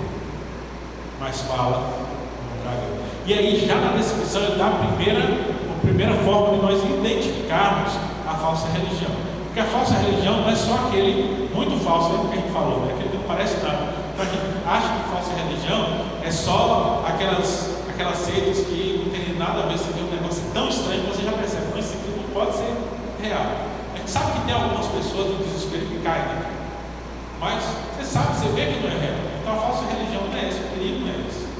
mas fala como dragão. E aí, já na descrição, ele dá a primeira forma de nós identificarmos a falsa religião. Porque a falsa religião não é só aquele muito falso, que a gente falou, né? Aquele que não parece nada. Então a gente acha que falsa religião é só aquelas seitas que não tem nada a ver, você vê um negócio tão estranho que você já percebe, mas isso aqui não pode ser real. A gente sabe que tem algumas pessoas no desespero que caem, né? Mas você sabe, você vê que não é real. Então a falsa religião não é esse, o perigo não é esse.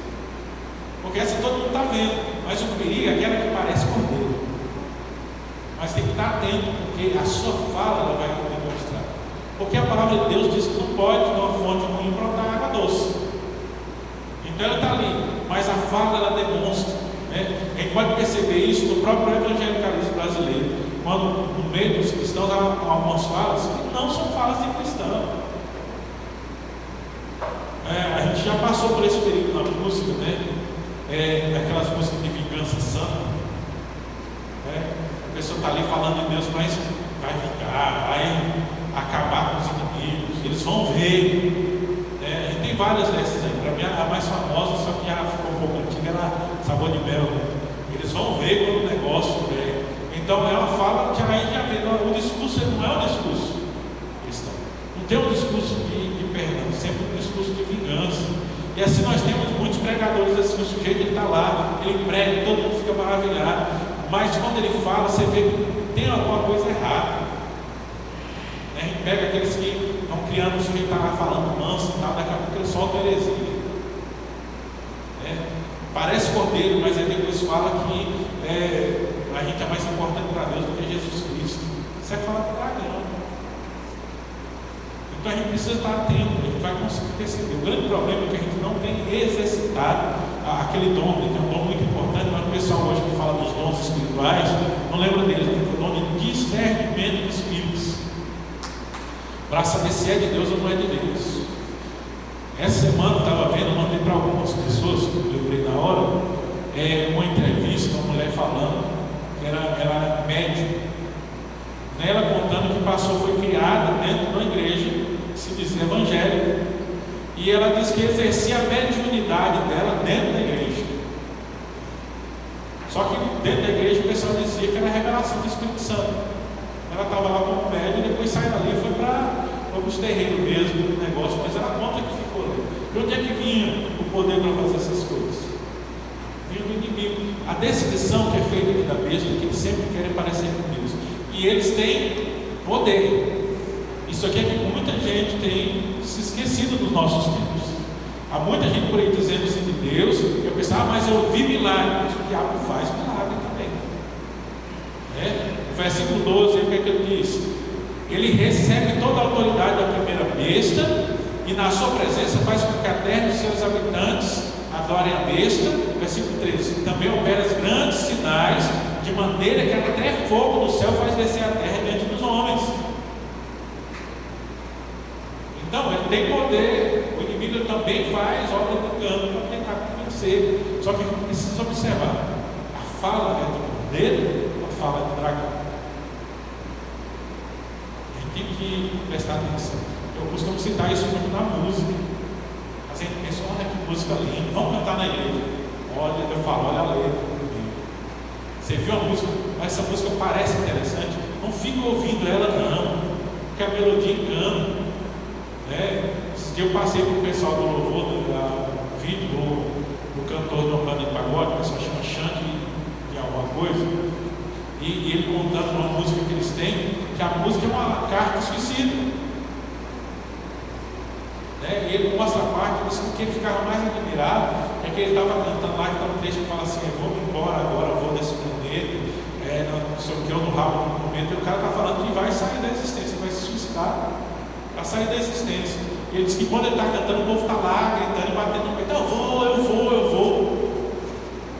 Porque essa todo mundo está vendo, mas o perigo é aquela que parece cordeiro. Mas tem que estar atento, porque a sua fala ela vai demonstrar. Porque a palavra de Deus diz que não pode de uma fonte ruim brotar água doce. Então ela está ali, mas a fala ela demonstra, né? A gente pode perceber isso no próprio evangelicalismo brasileiro, quando no meio dos cristãos há algumas falas que não são falas de cristão. A gente já passou por esse período na música, né? Aquelas músicas de vingança santa. A pessoa está ali falando de Deus, mas vai vingar, vai acabar com os inimigos, eles vão ver. A gente tem várias dessas aí. Para mim, a mais famosa, só que já ficou um pouco antiga, era Sabor de Mel. Né? Eles vão ver quando o negócio vem. Então, é uma fala que aí já vê. O discurso não é um discurso cristão. Não tem um discurso de perdão, sempre um discurso de vingança. E assim nós temos muitos pregadores assim, o sujeito está lá, ele prega, todo mundo fica maravilhado, mas quando ele fala, você vê que tem alguma coisa errada. A gente pega aqueles que estão criando, o sujeito está lá falando manso e tal, daqui a pouco ele solta a heresia. Parece cordeiro, mas aí depois fala que a gente é mais importante para Deus do que Jesus Cristo. Isso é falar de dragão. Então a gente precisa estar atento, a gente vai conseguir perceber. O grande problema é que a gente não tem exercitado aquele dom, que é um dom muito importante, mas o pessoal hoje que fala dos dons espirituais, não lembra deles, tem o dom de discernimento de espíritos, para saber se é de Deus ou não é de Deus. Essa semana eu estava vendo, mandei para algumas pessoas, que eu lembrei na hora, uma entrevista, uma mulher falando, que era médium. Ela contando que foi criada dentro de uma igreja, que se diz evangélica, e ela diz que exercia a mediunidade dela dentro da igreja. Só que dentro da igreja o pessoal dizia que era a revelação do Espírito Santo. Ela estava lá como médium e depois saiu dali e foi para os terreiros mesmo do negócio, mas ela conta que ficou ali. De onde é que vinha o poder para fazer essas coisas? Vinha do inimigo. A descrição que é feita aqui da besta é que eles sempre querem parecer com Deus. E eles têm poder. Isso aqui é que muita gente tem se esquecido dos nossos tempos. Há muita gente por aí dizendo assim de Deus. Eu pensava, mas eu vi milagre. Mas o diabo faz milagre também. No versículo 12, o que é que ele diz? Ele recebe toda a autoridade da primeira besta e na sua presença faz com que a terra e os seus habitantes adorem a besta. Versículo 13. Também opera grandes sinais, de maneira que até fogo do céu faz descer a terra diante dos homens. Então, ele tem poder. O inimigo também faz obra do engano para tentar convencer. Só que a gente precisa observar: a fala é do cordeiro ou a fala é do dragão? A gente tem que prestar atenção. Eu costumo citar isso muito na música. A gente pensa, olha que música linda, vamos cantar na igreja. Olha, eu falo, olha a letra. Você viu a música? Essa música parece interessante. Não fica ouvindo ela, não. Porque porque a melodia engana, né? Esse dia eu passei com o pessoal do louvor, do vídeo do cantor de uma banda de pagode, o pessoal chama Xande de alguma coisa, e ele contando uma música que eles têm, que a música é uma carta suicida. E ele mostra a parte, disse que o que ele ficava mais admirado é que ele estava cantando lá, que está um texto que fala assim: eu vou embora agora, eu vou desse planeta, não sei o que, eu no rabo no momento. E o cara está falando que vai sair da existência, vai se suicidar, vai sair da existência. E ele diz que quando ele está cantando, o povo está lá gritando e batendo no peito: eu vou.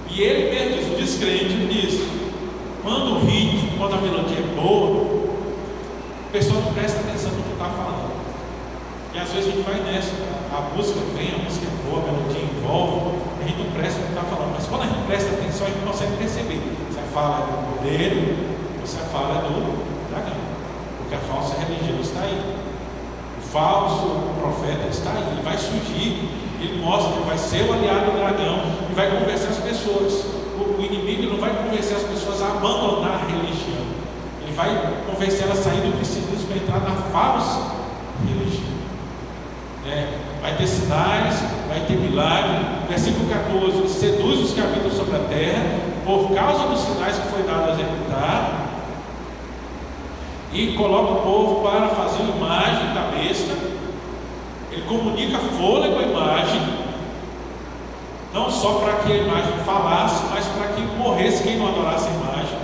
E ele mesmo diz, o descrente diz: quando o ritmo, quando a melodia é boa, o pessoal não presta atenção no que está falando. E às vezes a gente vai nessa, a música vem, a música é boa, a melodia envolve, a gente não presta no que está falando, mas quando a gente presta atenção, a gente consegue perceber se a fala é do cordeiro ou se a fala é do dragão, porque a falsa religião está aí, o falso profeta está aí, ele vai surgir, ele mostra que vai ser o aliado do dragão e vai convencer as pessoas. O inimigo não vai convencer as pessoas a abandonar a religião, ele vai convencer elas a sair do cristianismo para entrar na falsa religião. Vai ter sinais, vai ter milagre. Versículo 14: ele seduz os que habitam sobre a terra por causa dos sinais que foi dado a executar, e coloca o povo para fazer imagem da besta. Ele comunica fôlego à imagem, não só para que a imagem falasse, mas para que morresse quem não adorasse a imagem.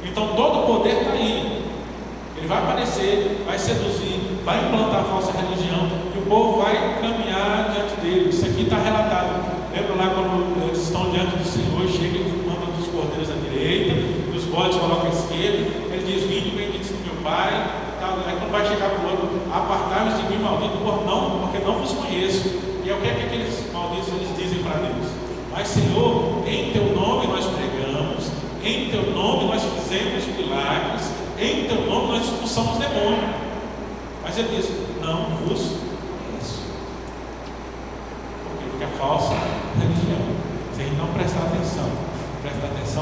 Então todo o poder está aí. Ele vai aparecer, vai seduzir, vai implantar a falsa religião, e o povo vai caminhar diante dele. Isso aqui está relatado. Lembra lá quando eles estão diante do Senhor, chega e manda dos cordeiros à direita, dos bodes coloca à esquerda, ele diz: vinde benditos do meu Pai. Aí quando vai chegar para o outro: apartai-vos de mim, maldito, porque não vos conheço. E é o que é que aqueles malditos eles dizem para Deus: mas Senhor, em teu nome nós pregamos, em teu nome nós fizemos milagres, em teu nome nós expulsamos demônio. Mas ele diz: não vos conheço. Por quê? Porque a falsa religião, se a gente não prestar atenção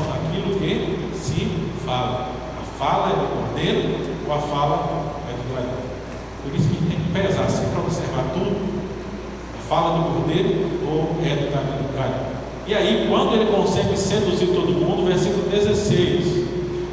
naquilo que se fala, a fala é do cordeiro ou a fala é do dragão. Por isso que a gente tem que pesar sempre para observar tudo: a fala do cordeiro ou é do dragão. E aí, quando ele consegue seduzir todo mundo, versículo 16: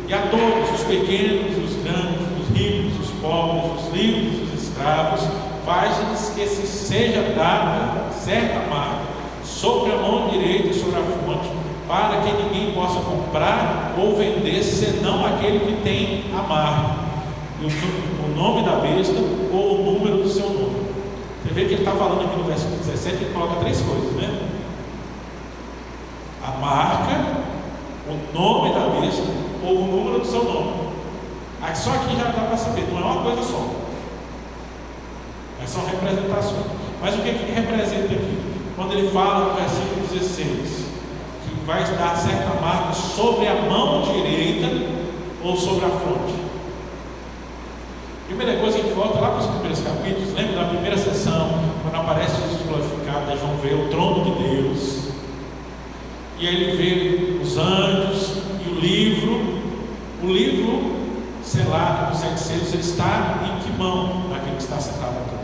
e a todos, os pequenos, os grandes, os ricos, os pobres, os livres, os escravos, faz-lhes que se seja dada certa marca sobre a mão direita e sobre a fonte, para que ninguém possa comprar ou vender, senão aquele que tem a marca, o nome da besta ou o número do seu nome. Você vê que ele está falando aqui no versículo 17, ele coloca três coisas, né? A marca, o nome da besta ou o número do seu nome. Só aqui já dá para saber, não é uma coisa só, mas são representações. Mas o que representa aqui? Quando ele fala no versículo 16 que vai dar certa marca sobre a mão direita ou sobre a fronte. Primeira coisa, a gente volta lá para os primeiros capítulos. Lembra da primeira sessão, quando aparece Jesus glorificado, aí João vê o trono de Deus, e aí ele vê os anjos e o livro selado com 7 selos. Ele está em que mão daquele que está sentado aqui?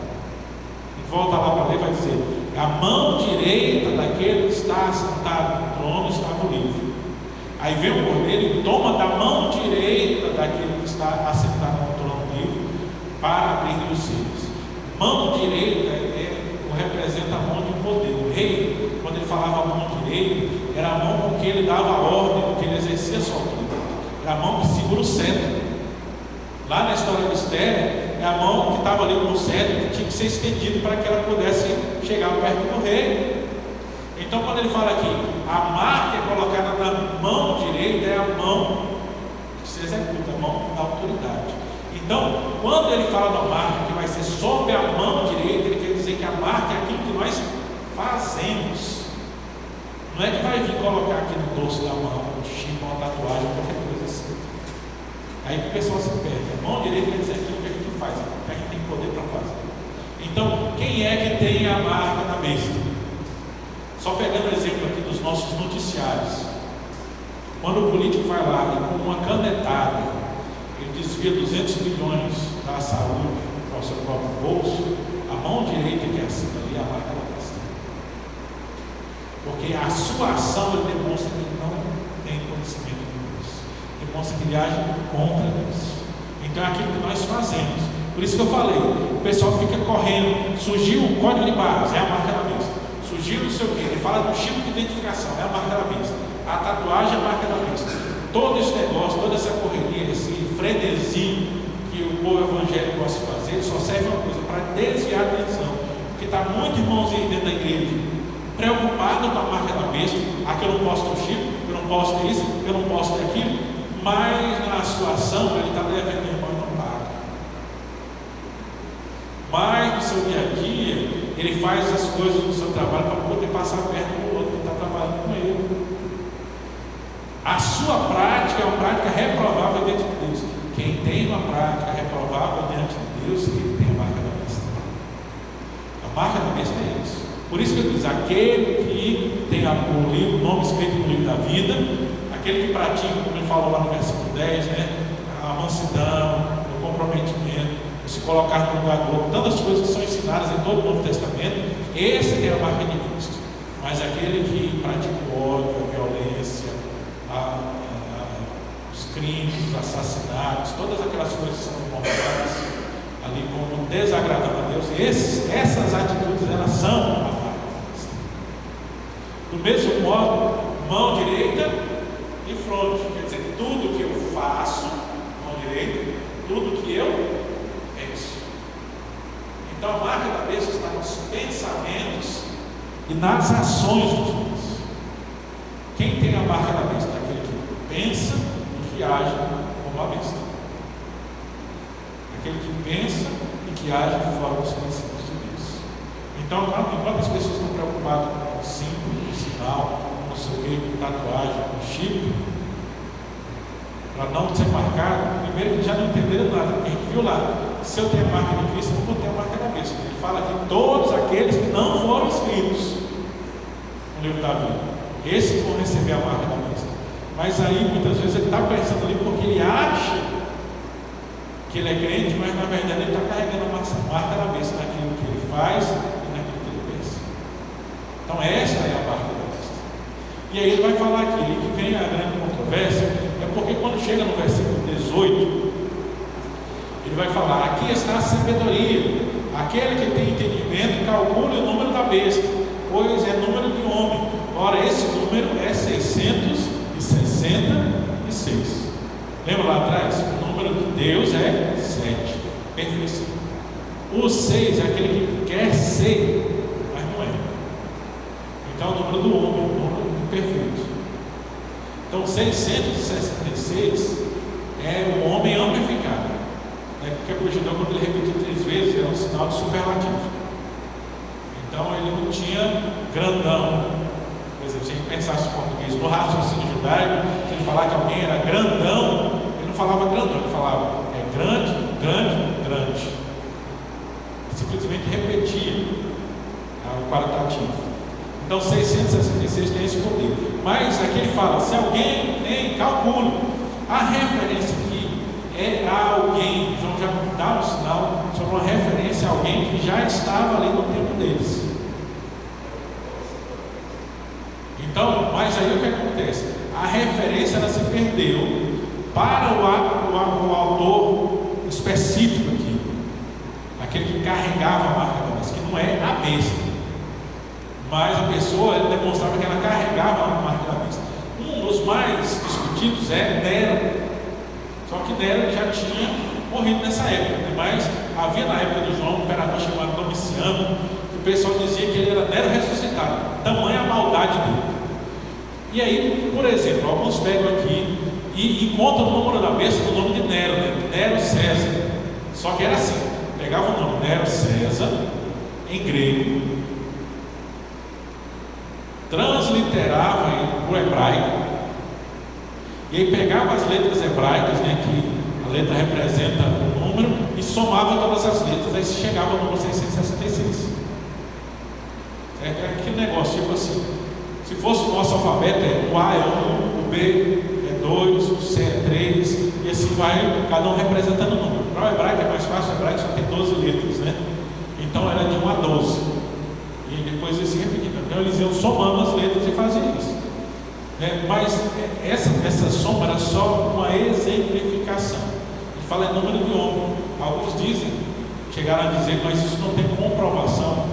E volta lá para ler, vai dizer: a mão direita daquele que está sentado no trono estava o livro. Aí vem o cordeiro e toma da mão direita daquele que está assentado no trono o livro para abrir os selos. Mão direita representa a mão de poder. O rei, quando ele falava a mão direita, era a mão com que ele dava a ordem, com que ele exercia a sua autoridade. Era a mão que segura o cetro. Lá na história de Esther, é a mão que estava ali com o cetro, que tinha que ser estendido para que ela pudesse chegar perto do rei. Então, quando ele fala aqui, a marca é colocada na mão direita, é a mão que se executa, a mão da autoridade. Então, quando ele fala da marca que vai ser sobre a mão direita, ele quer dizer que a marca é aquilo que nós fazemos. Não é que vai vir colocar aqui no dorso da mão um chip, uma tatuagem, qualquer coisa assim. Aí o pessoal se perde. A mão direita quer dizer aquilo que a gente faz, que a gente tem poder para fazer. Então, quem é que tem a marca da besta? Só pegando o exemplo aqui dos nossos noticiários. Quando o político vai lá e com uma canetada, ele desvia 200 milhões dá saúde para o seu próprio bolso, a mão direita que é assim ali é a marca da besta. Porque a sua ação ele demonstra que ele não tem conhecimento de Deus, demonstra que ele age contra Deus. Então é aquilo que nós fazemos. Por isso que eu falei, o pessoal fica correndo, surgiu o código de barras, é a marca da besta. Surgiu não sei o que, ele fala do chip de identificação, é a marca da besta. A tatuagem é a marca da besta. Todo esse negócio, toda essa correria, esse frenesim que o povo evangélico gosta de fazer, só serve uma coisa, para desviar a atenção. Porque está muito irmãozinho dentro da igreja, preocupado com a marca da besta, aqui eu não posso ter o chip, eu não posso ter isso, eu não posso ter aquilo, mas na sua ação ele está devendo irmão e não paga. Mas no seu dia a dia, ele faz as coisas do seu trabalho para poder passar perto do outro que está trabalhando com ele. A sua prática é uma prática reprovável diante de Deus. Quem tem uma prática reprovável diante de Deus, ele tem a marca da besta. A marca da besta é isso. Por isso que eu diz, aquele que tem o livro, o nome escrito no livro da vida, aquele que pratica, como ele falou lá no versículo 10, né, a mansidão, o comprometimento, o se colocar no lugar do outro, tantas coisas que são ensinadas em todo o Novo Testamento, esse tem a marca de Cristo. Mas aquele que pratica o ódio, a violência, os crimes, os assassinatos, todas aquelas coisas que são encontradas ali como desagradando a Deus, essas atitudes elas são a marca de Cristo. Do mesmo modo, mão direita e fronte, quer dizer, tudo que eu faço, mão direita, tudo que eu penso. Então a marca da besta está nos pensamentos e nas ações dos homens. Quem tem a marca da besta? Aquele que pensa e que age como a besta. Aquele que pensa e que age fora dos princípios de Deus. Então, enquanto as pessoas estão preocupadas com o símbolo, com o sinal, com o seu com tatuagem, com o chip, para não ser marcado, primeiro que já não entenderam nada, porque a gente viu lá, se eu tenho a marca de Cristo, eu não vou ter a marca da besta. Ele fala que todos aqueles que não foram escritos no livro da vida, esses vão receber a marca da besta. Mas aí muitas vezes ele está pensando ali porque ele acha que ele é crente, mas na verdade ele está carregando a marca da besta naquilo que ele faz e naquilo que ele pensa. Então esta é a marca da besta. E aí ele vai falar aqui, que vem a grande controvérsia, é porque quando chega no versículo 18, ele vai falar, aqui está a sabedoria, aquele que tem entendimento calcule o número da besta, pois é número de homem. Ora, esse número é 666. Lembra lá atrás? O número de Deus é 7. Perfeição. O 6 é aquele que quer ser, mas não é. Então, o número do homem, o número do perfeito. Então, 666 é o homem amplificado. Porque o judeu, quando ele repetiu 3 vezes, é um sinal de superlativo. Então, ele não tinha grandão. Por exemplo, se a gente pensasse em português, no raciocínio judaico, se ele falar que alguém era grandão, ele não falava grandão, ele falava grande, grande, grande. Ele simplesmente repetia o qualitativo. Então 666 tem esse poder. Mas aqui ele fala, se alguém tem, calcule. A referência aqui é a alguém, João já dá um sinal sobre uma referência a alguém que já estava ali no tempo deles. Então, mas aí o que acontece? A referência ela se perdeu para o autor específico aqui, aquele que carregava a marca da besta, que não é a besta, mas a pessoa demonstrava que ela carregava a marca da besta. Um dos mais discutidos é Nero, só que Nero já tinha morrido nessa época, mas havia na época de João um imperador chamado Domiciano, que o pessoal dizia que ele era Nero ressuscitado, tamanha a maldade dele. E aí, por exemplo, alguns pegam aqui e encontram o número da besta no nome de Nero, né? Nero César. Só que era assim, pegava o nome Nero César, em grego, transliterava para o hebraico, e aí pegava as letras hebraicas, né, que a letra representa o número, e somava todas as letras, aí chegava ao número 666. Certo? É aquele negócio, tipo assim, se fosse o nosso alfabeto, o A é 1, o B é 2, o C é 3, e assim vai, cada um representando o número. Para o hebraico é mais fácil, o hebraico só tem 12 letras, né? Então era de 1 a 12. E depois eles se repetiam. Então eles iam somando as letras e faziam isso. Mas essa soma era só uma exemplificação. Ele fala em número de homem. Alguns dizem, chegaram a dizer, mas isso não tem comprovação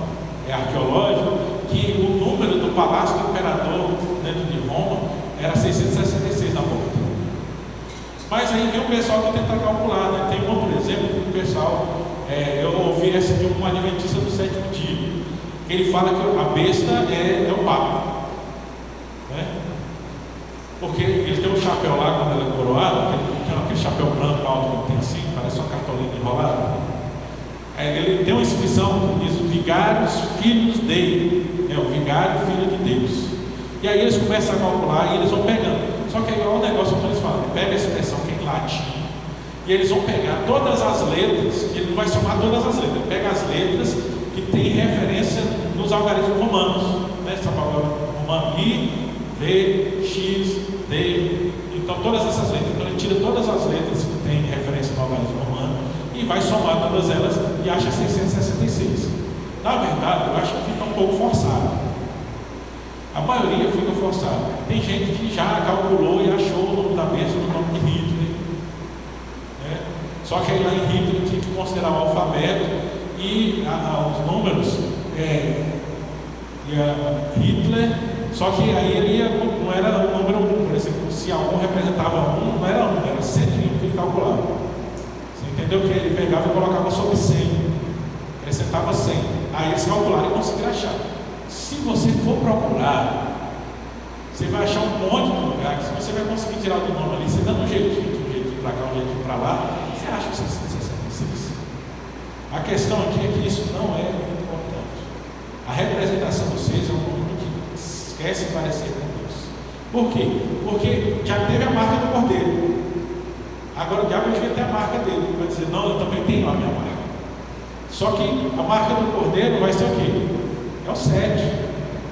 arqueológica, que o número do palácio do imperador dentro de Roma era 666 na volta. Mas aí vem o pessoal que tenta calcular, né? Tem um outro exemplo que o pessoal, eu ouvi esse de um adventista do sétimo dia. Ele fala que a besta é o Papa, né? Porque ele tem um chapéu lá quando ela é coroada, aquele chapéu branco alto que tem assim, parece uma cartolina enrolada. Ele tem uma inscrição que diz vigários filhos dele, o vigário filho de Deus. E aí eles começam a calcular e eles vão pegando. Só que aí é um negócio que eles falam, ele pega a expressão que é em latim, e eles vão pegar todas as letras, ele não vai somar todas as letras, ele pega as letras que tem referência nos algarismos romanos, né? Essa palavra romano, I, V, X, D, então todas essas letras. Então ele tira todas as letras que tem referência no algarismo romano e vai somar todas elas e acha 666. Na verdade, eu acho que fica um pouco forçado. A maioria fica forçada. Tem gente que já calculou e achou o nome da besta no nome de Hitler, né? Só que aí lá em Hitler tinha que considerar o alfabeto e os números Hitler, só que aí não era o número 1, por exemplo, se a 1 representava 1, não era 1, era 101 que ele calculava. Entendeu? Que ele pegava e colocava sobre 100, acrescentava 100. Aí eles calcularam e conseguiram achar. Se você for procurar, você vai achar um monte de lugar que se você vai conseguir tirar do nome ali, você dando um jeitinho para cá, um jeitinho para lá, você acha que 666. A questão aqui é que isso não é muito importante. A representação dos seis é um número que esquece parecer com Deus. Por quê? Porque já teve a marca do cordeiro. Agora o diabo devia ter a marca dele. Ele vai dizer, não, eu também tenho a minha marca. Só que a marca do cordeiro vai ser o quê? É o 7.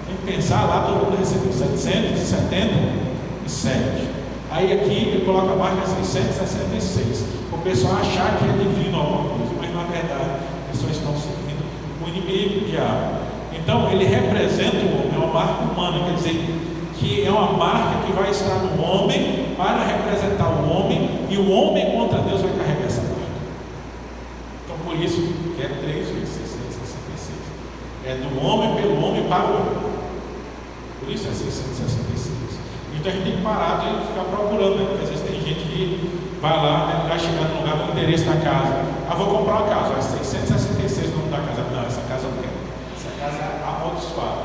Tem que pensar lá, todo mundo recebeu 777. Aí aqui ele coloca a marca 666. O pessoal achar que é divino alguma coisa, mas na verdade as pessoas estão seguindo o inimigo, o diabo. Então ele representa o homem, é uma marca humana, quer dizer que é uma marca que vai estar no homem para representar o homem, e o homem contra Deus vai carregar essa marca. Então por isso que é 3 vezes 666. É do homem pelo homem para o homem. Por isso é 666. Então a gente tem que parar de ficar procurando, né? Porque às vezes tem gente que vai lá, né, vai chegar no lugar do endereço da casa. Vou comprar uma casa, é 666 o nome da casa. Não, essa casa eu não quero. Essa casa é amaldiçoada.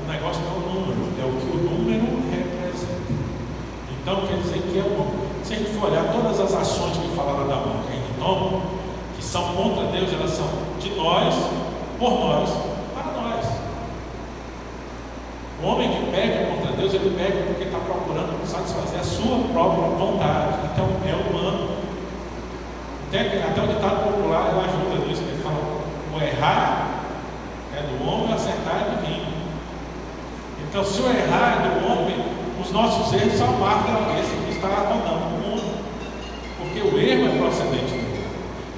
O negócio não é o número, é o que o número representa. Então quer dizer que é bom. Se a gente for olhar todas as ações que falaram da marca aí de nome, que são contra Deus, elas são de nós, por nós, para nós. O homem que pega contra Deus, ele pega porque está procurando satisfazer a sua própria vontade. Então é humano. Até o ditado popular ela ajuda nisso. Ele fala: o errar é do homem, o acertar é divino. Então, se o errar é do homem, os nossos erros são a marca da besta que está rodando no mundo. Porque o erro é procedente do mundo.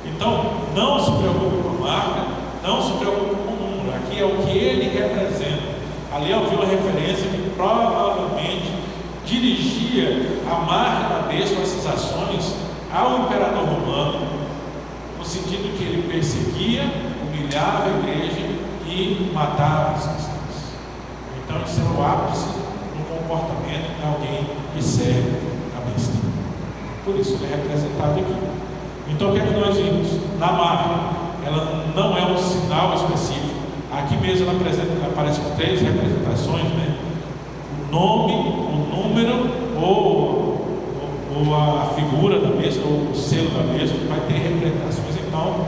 Então, não se preocupe com a marca, não se preocupe com o número. Aqui é o que ele representa. Ali eu vi uma referência que provavelmente dirigia a marca da besta, essas ações, ao imperador romano, no sentido que ele perseguia, humilhava a igreja e matava os cristãos. Então isso é o ápice do comportamento de alguém que serve a besta. Por isso ele é representado aqui. Então o que é que nós vimos? Na marca, ela não é um sinal específico. Aqui mesmo ela aparece com 3 representações, né? O nome, o número ou a figura da besta, ou o selo da besta, vai ter representações. Então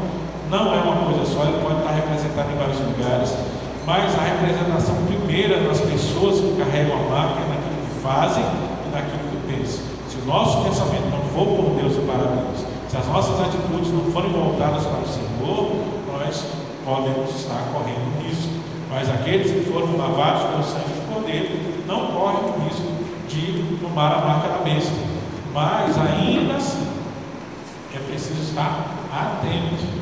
não é uma coisa só, ele pode estar representado em vários lugares, mas a representação primeira das pessoas que carregam a marca é naquilo que fazem e naquilo que pensam. Se o nosso pensamento não for por Deus e para Deus, se as nossas atitudes não forem voltadas para o Senhor, nós podemos estar correndo risco. Mas aqueles que foram lavados pelo sangue do Cordeiro não correm o risco de tomar a marca da besta. Mas ainda assim, é preciso estar atento.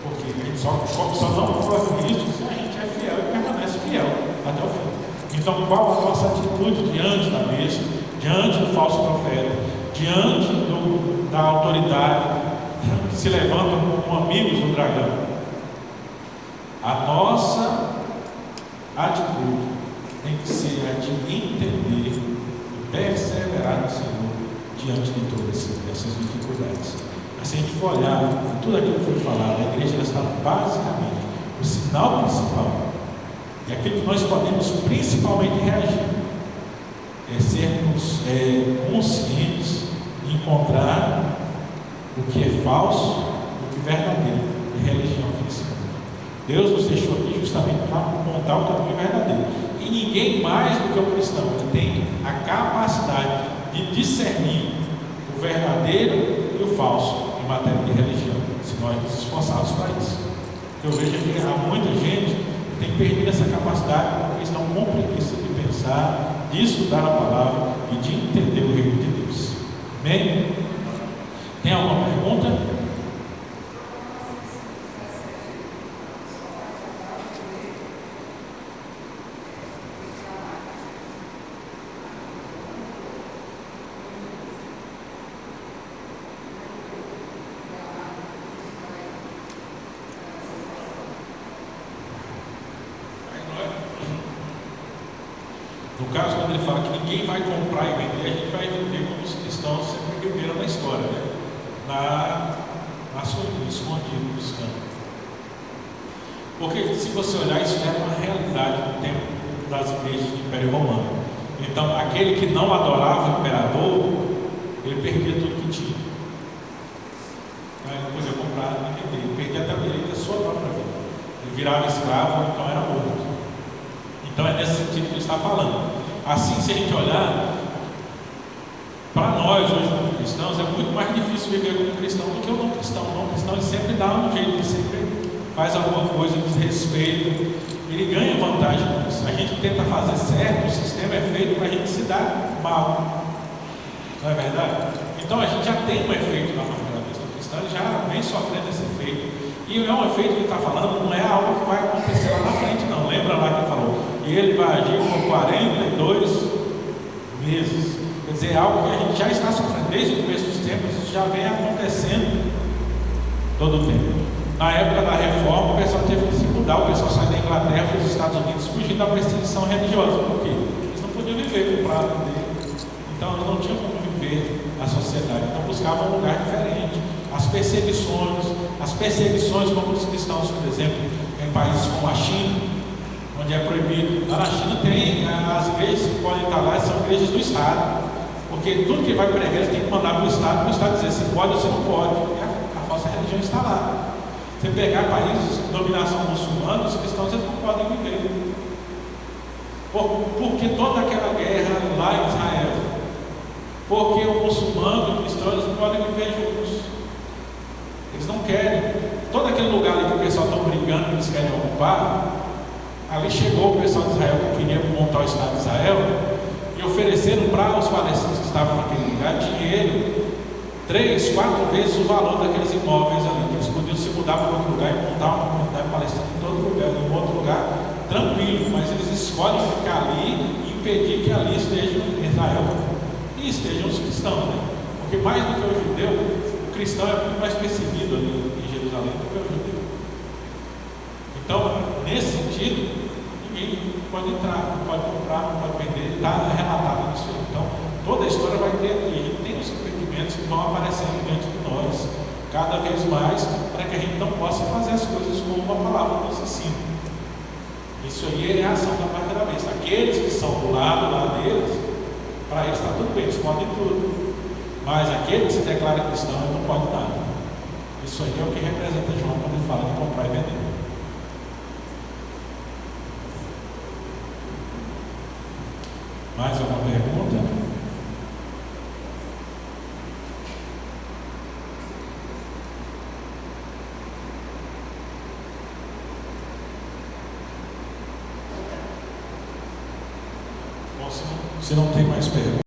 Porque a gente só não prova Cristo se a gente é fiel e permanece fiel até o fim. Então, qual a nossa atitude diante da besta, diante do falso profeta, diante da autoridade que se levantam como amigos do dragão? A nossa atitude tem que ser a de entender e perseverar no Senhor diante de todas essas dificuldades. Mas se a gente for olhar tudo aquilo que foi falado, a igreja está basicamente, o sinal principal, e aquilo que nós podemos principalmente reagir, é sermos conscientes de encontrar o que é falso, o que é verdadeiro, e religião cristã. Deus nos deixou aqui justamente para montar o caminho verdadeiro. E ninguém mais do que o cristão tem a capacidade de discernir o verdadeiro e o falso em matéria de religião, se nós nos esforçarmos para isso. Eu vejo que há muita gente que tem perdido essa capacidade porque estão com preguiça de pensar, de estudar a palavra e de entender o reino de Deus. Amém? Tem alguma pergunta? No caso, quando ele fala que ninguém vai comprar e vender, a gente vai ver como os cristãos sempre viveram na história, né? Na sua escondido buscando. Porque se você olhar, isso já é uma realidade no tempo das igrejas do Império Romano. Então, aquele que não adorava o imperador, ele perdia tudo que tinha. Ele não podia comprar nem vender, ele perdia até o direito da sua própria vida. Ele virava escravo, então era morto. Então é nesse sentido que ele está falando. Assim, se a gente olhar, para nós hoje como cristãos, é muito mais difícil viver como cristão do que o não cristão. O não cristão ele sempre dá um jeito, ele sempre faz alguma coisa, desrespeito, ele ganha vantagem com isso. A gente tenta fazer certo, o sistema é feito para a gente se dar mal. Não é verdade? Então a gente já tem um efeito na nossa vida cristã, ele já vem sofrendo esse efeito. E é um efeito que ele está falando, não é algo que vai acontecer lá na frente, não. Lembra lá que ele falou? E ele vai agir por 42 meses. Quer dizer, é algo que a gente já está sofrendo desde o começo dos tempos, isso já vem acontecendo todo o tempo. Na época da reforma, o pessoal teve que se mudar, o pessoal saiu da Inglaterra para os Estados Unidos, fugindo da perseguição religiosa. Por quê? Eles não podiam viver com o prato dele. Então, eles não tinham como viver a sociedade. Então, buscavam um lugar diferente. As perseguições como os cristãos, por exemplo, em países como a China, onde é proibido. Lá na China tem as igrejas que podem estar lá, são igrejas do Estado, porque tudo que vai para a igreja tem que mandar para o Estado dizer se pode ou se não pode. E a falsa religião está lá. Você pegar países de dominação muçulmana, os cristãos eles não podem viver. Porque toda aquela guerra lá em Israel, porque o muçulmano e o cristão eles não podem viver juntos. Eles não querem. Todo aquele lugar ali que o pessoal está brigando, que eles querem ocupar, ali chegou o pessoal de Israel que queria montar o Estado de Israel e ofereceram para os palestinos que estavam naquele lugar dinheiro 3, 4 vezes o valor daqueles imóveis ali, que eles podiam se mudar para outro lugar e montar uma comunidade palestina em outro lugar, tranquilo, mas eles escolhem ficar ali e impedir que ali esteja Israel e estejam os cristãos, né? Porque mais do que o judeu, o cristão é muito mais perseguido ali em Jerusalém do que o judeu. Então, nesse sentido, ninguém pode entrar, não pode comprar, não pode vender, está relatado nisso aí. Então, toda a história vai ter aqui, a gente tem os impedimentos que vão aparecendo diante de nós, cada vez mais, para que a gente não possa fazer as coisas como a palavra nos ensina. Isso aí é a ação da parte da besta. Aqueles que são do lado lá deles, para eles está tudo bem, eles podem tudo. Mas aquele que se declara cristão, ele não pode nada. Isso aí é o que representa João quando ele fala de comprar e vender. Mais alguma pergunta? Bom, se não tem mais perguntas.